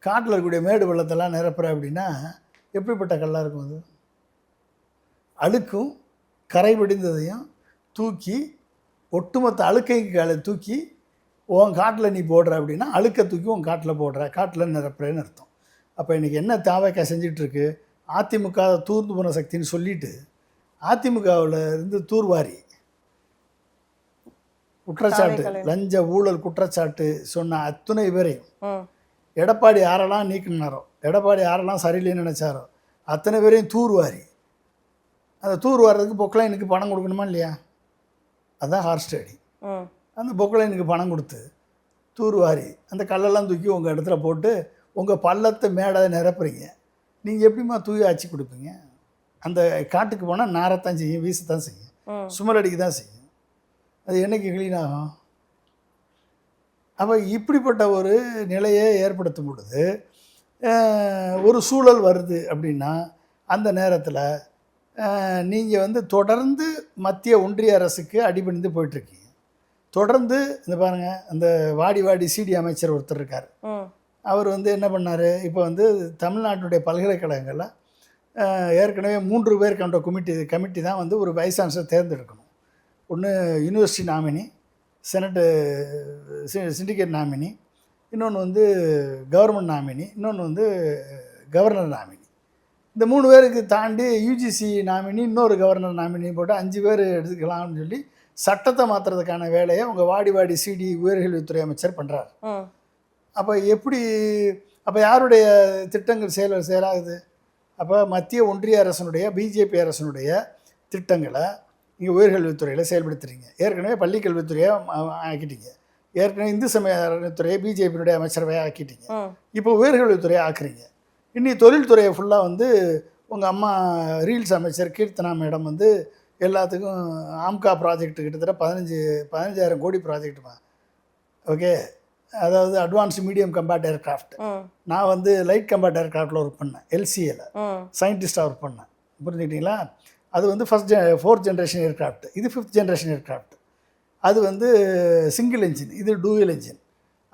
காட்டில் இருக்கக்கூடிய மேடு வெள்ளத்தெல்லாம் நிரப்புற அப்படின்னா எப்படிப்பட்ட கல்லாக இருக்கும்? அது அழுக்கும் கரைபிடிந்ததையும் தூக்கி ஒட்டுமொத்த அழுக்கைக்கு தூக்கி உன் காட்டில் நீ போடுற அப்படின்னா அழுக்கை தூக்கி உன் காட்டில் போடுற, காட்டில் நிரப்புறேன்னு அர்த்தம். அப்போ இன்றைக்கி என்ன தாவேக்கா செஞ்சிட்ருக்கு? அதிமுக தூர்ந்து போன சக்தின்னு சொல்லிட்டு அதிமுகவில் இருந்து தூர்வாரி குற்றச்சாட்டு, லஞ்ச ஊழல் குற்றச்சாட்டு சொன்ன அத்துணை பேரையும் எடப்பாடி யாரெல்லாம் நீக்கினாரோ, எடப்பாடி யாரெல்லாம் சரியில்லைன்னு நினச்சாரோ அத்தனை பேரையும் தூர்வாரி, அந்த தூர்வாரதுக்கு பொக்லைனுக்கு பணம் கொடுக்கணுமா இல்லையா? அதுதான் ஹார்ஸ் அடி. அந்த பொக்லைனுக்கு பணம் கொடுத்து தூர்வாரி அந்த கல்லெல்லாம் தூக்கி உங்கள் இடத்துல போட்டு உங்கள் பள்ளத்தை மேடை நிரப்புறீங்க. நீங்கள் எப்படிமா தூய் ஆட்சி கொடுப்பீங்க? அந்த காட்டுக்கு போனால் நாரத்தான் செய்யும், வீசத்தான் செய்யும், சுமரடிக்கு தான் செய்யும். அது என்னைக்கு க்ளீன் ஆகும்? அப்போ இப்படிப்பட்ட ஒரு நிலையை ஏற்படுத்தும் பொழுது ஒரு சூழல் வருது அப்படின்னா அந்த நேரத்தில் நீங்கள் வந்து தொடர்ந்து மத்திய ஒன்றிய அரசுக்கு அடிபணிந்து போயிட்டுருக்கீங்க. தொடர்ந்து இந்த பாருங்கள், அந்த வாடி சிடி அமைச்சர் ஒருத்தர் இருக்கார். அவர் வந்து என்ன பண்ணார், இப்போ வந்து தமிழ்நாட்டுடைய பல்கலைக்கழகங்களில் ஏற்கனவே 3 பேர் கொண்ட கமிட்டி தான் வந்து ஒரு வைஸ் சான்சலர் தேர்ந்தெடுக்கணும். ஒன்று university nominee, senate syndicate nominee, இன்னொன்று வந்து கவர்மெண்ட் நாமினி, இன்னொன்று வந்து கவர்னர் நாமினி. இந்த 3 பேருக்கு தாண்டி யூஜிசி நாமினி, இன்னொரு கவர்னர் நாமினி போட்டு 5 பேர் எடுத்துக்கலாம்னு சொல்லி சட்டத்தை மாற்றுறதுக்கான வேலையை உங்கள் வாடி சிடி உயர்கல்வித்துறை அமைச்சர் பண்ணுறார். அப்போ எப்படி, அப்போ யாருடைய திட்டங்கள் செயலாகுது? அப்போ மத்திய ஒன்றிய அரசனுடைய, பிஜேபி அரசனுடைய திட்டங்களை இங்கே உயர்கல்வித்துறையில் செயல்படுத்துறீங்க. ஏற்கனவே பள்ளிக்கல்வித்துறையை ஆக்கிட்டீங்க. ஏற்கனவே இந்து சமய அறநிலைத்துறையை பிஜேபியினுடைய அமைச்சரவையை ஆக்கிட்டீங்க. இப்போ உயர்கல்வித்துறையை ஆக்குறீங்க. இன்னி தொழில்துறையை ஃபுல்லாக வந்து உங்கள் அம்மா ரீல்ஸ் அமைச்சர் கீர்த்தனா மேடம் வந்து எல்லாத்துக்கும் ஆம்கா ப்ராஜெக்ட் கிட்டத்தட்ட 15,000 கோடி ப்ராஜெக்ட்டுமா. ஓகே, அதாவது அட்வான்ஸ்டு மீடியம் கம்பேட் ஏர்க்ராஃப்ட். நான் வந்து லைட் கம்பேட் ஏர்க்ராஃப்டில் ஒர்க் பண்ணேன், எல்சிஏல சயின்டிஸ்டாக ஒர்க் பண்ணேன். புரிஞ்சுக்கிட்டீங்களா? அது வந்து 4th ஜென்ரேஷன் ஏர்க்ராஃப்ட், இது 5th ஜென்ரேஷன் ஏர்க்ராஃப்ட். அது வந்து சிங்கிள் என்ஜின், இது டூயல் என்ஜின்.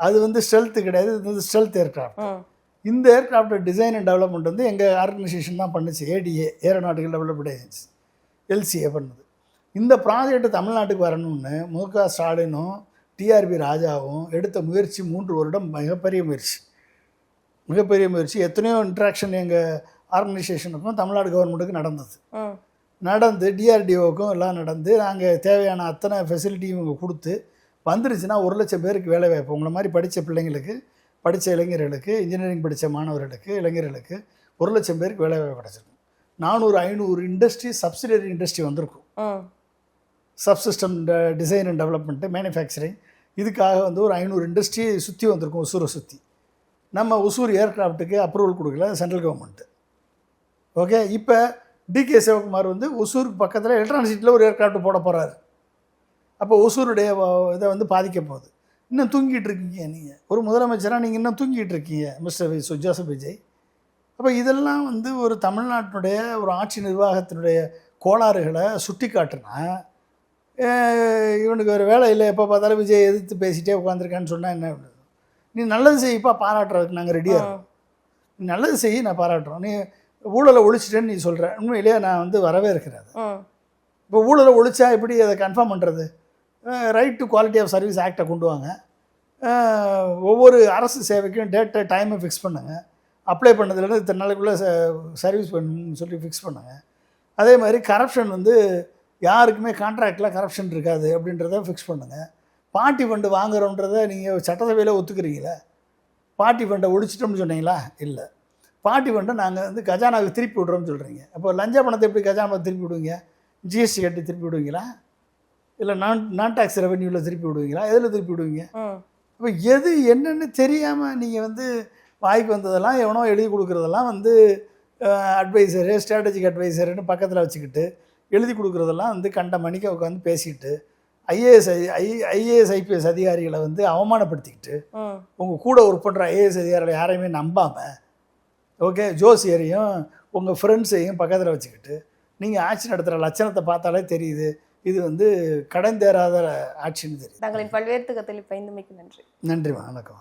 அது வந்து ஸ்டெல்த்து கிடையாது, இது வந்து ஸ்டெல்த் ஏர்க்ராஃப்ட். இந்த ஏர்க்ராஃப்ட் டிசைன் அண்ட் டெவலப்மெண்ட் வந்து எங்கள் ஆர்கனைசேஷன் தான் பண்ணுச்சு. ATA, aeronautical development agency, LCA பண்ணுது. இந்த ப்ராஜெக்ட் தமிழ்நாட்டுக்கு வரணும்னு மு.க. ஸ்டாலினும் டிஆர்பி ராஜாவும் எடுத்த முயற்சி 3 வருடம் மிகப்பெரிய முயற்சி. எத்தனையோ இன்ட்ராக்ஷன் எங்கள் ஆர்கனைசேஷனுக்கும் தமிழ்நாடு கவர்மெண்ட்டுக்கும் நடந்து டிஆர்டிஓக்கும் எல்லாம் நடந்து நாங்கள் தேவையான அத்தனை ஃபெசிலிட்டியும் இவங்க கொடுத்து வந்துருச்சுன்னா 1 லட்சம் பேருக்கு வேலை வாய்ப்பு. உங்களை மாதிரி படித்த பிள்ளைங்களுக்கு, படித்த இளைஞர்களுக்கு, இன்ஜினியரிங் படித்த மாணவர்களுக்கு, இளைஞர்களுக்கு 1 லட்சம் பேருக்கு வேலை வாய்ப்பு கிடச்சிருக்கும். 400-500 இண்டஸ்ட்ரி, சப்சிடரி இண்டஸ்ட்ரி வந்திருக்கும். Subsystem design and development, manufacturing, இதுக்காக வந்து ஒரு 500 இண்டஸ்ட்ரி சுற்றி வந்திருக்கும் ஒசூரை சுற்றி. நம்ம ஒசூர் ஏர்கிராஃப்ட்டுக்கு அப்ரூவல் கொடுக்கல சென்ட்ரல் கவர்மெண்ட்டு. ஓகே, இப்போ டிகே சிவகுமார் வந்து ஒசூருக்கு பக்கத்தில் எலக்ட்ரானிக் சிட்டியில் ஒரு ஏர்கிராஃப்ட் போட போகிறாரு. அப்போ ஒசூருடைய இதை வந்து பாதிக்க போகுது. இன்னும் தூங்கிட்டு இருக்கீங்க நீங்கள், ஒரு முதலமைச்சராக நீங்கள் இன்னும் தூங்கிட்டு இருக்கீங்க மிஸ்டர் ஜோசப் விஜய். அப்போ இதெல்லாம் வந்து ஒரு தமிழ்நாட்டினுடைய ஒரு ஆட்சி நிர்வாகத்தினுடைய கோளாறுகளை சுட்டி காட்டுனா, இவனுக்கு ஒரு வேலை இல்லை, எப்போ பார்த்தாலும் விஜய் எதிர்த்து பேசிகிட்டே உட்காந்துருக்கான்னு சொன்னால் என்ன? நீ நல்லது செய்யப்பா, பாராட்டுறதுக்கு நாங்கள் ரெடியாக இருக்கோம். நீ நல்லது செய்ய, நான் பாராட்டுறோம். நீ ஊழலை ஒழிச்சிட்டேன்னு நீ சொல்கிற, உண்மையிலேயே நான் வந்து வரவே இருக்கிறது. இப்போ ஊழலை ஒழிச்சா எப்படி அதை கன்ஃபார்ம் பண்ணுறது? Right to quality of service ஆக்டை கொண்டு வாங்க. ஒவ்வொரு அரசு சேவைக்கும் டேட்டை டைமை ஃபிக்ஸ் பண்ணுங்க. அப்ளை பண்ணதுலேருந்து இத்தனை நாளைக்குள்ளே சர்வீஸ் பண்ணணும்னு சொல்லி ஃபிக்ஸ் பண்ணுங்க. அதே மாதிரி கரப்ஷன் வந்து யாருக்குமே கான்ட்ராக்டில் கரப்ஷன் இருக்காது அப்படின்றத ஃபிக்ஸ் பண்ணுங்கள். பார்ட்டி ஃபண்டு வாங்குறோன்றதை நீங்கள் சட்டசபையில் ஒத்துக்கிறீங்களா? பார்ட்டி ஃபண்டை ஒழிச்சிட்டோம்னு சொன்னீங்களா? இல்லை. பார்ட்டி ஃபண்டை நாங்கள் வந்து கஜானாவுக்கு திருப்பி விட்றோம்னு சொல்கிறீங்க. அப்போ லஞ்ச பணத்தை எப்படி கஜானாவை திருப்பி விடுவீங்க? ஜிஎஸ்டி கட்டி திருப்பி விடுவீங்களா? இல்லை நான் டாக்ஸ் ரெவென்யூவில் திருப்பி விடுவீங்களா? எதில் திருப்பி விடுவீங்க? இப்போ எது என்னென்னு தெரியாமல் நீங்கள் வந்து வாய்க்கு வந்ததெல்லாம் எவனோ எழுதி கொடுக்குறதெல்லாம் வந்து அட்வைசரு, ஸ்ட்ராட்டஜிக் அட்வைசருன்னு பக்கத்தில் வச்சுக்கிட்டு எழுதி கொடுக்குறதெல்லாம் வந்து கண்ட மணிக்க உட்காந்து பேசிக்கிட்டு ஐஏஎஸ் ஐபிஎஸ் அதிகாரிகளை வந்து அவமானப்படுத்திக்கிட்டு உங்கள் கூட ஒர்க் பண்ணுற ஐஏஎஸ் அதிகாரிகளை யாரையுமே நம்பாமல், ஓகே, ஜோசியரையும் உங்கள் ஃப்ரெண்ட்ஸையும் பக்கத்தில் வச்சுக்கிட்டு நீங்கள் ஆட்சி நடத்துகிற லட்சணத்தை பார்த்தாலே தெரியுது இது வந்து கடந்தேறாத ஆட்சின்னு தெரியுது. தங்களின் பல்வேறு தகவல்களை பகிர்ந்தமைக்கு நன்றி. நன்றி, வணக்கம்.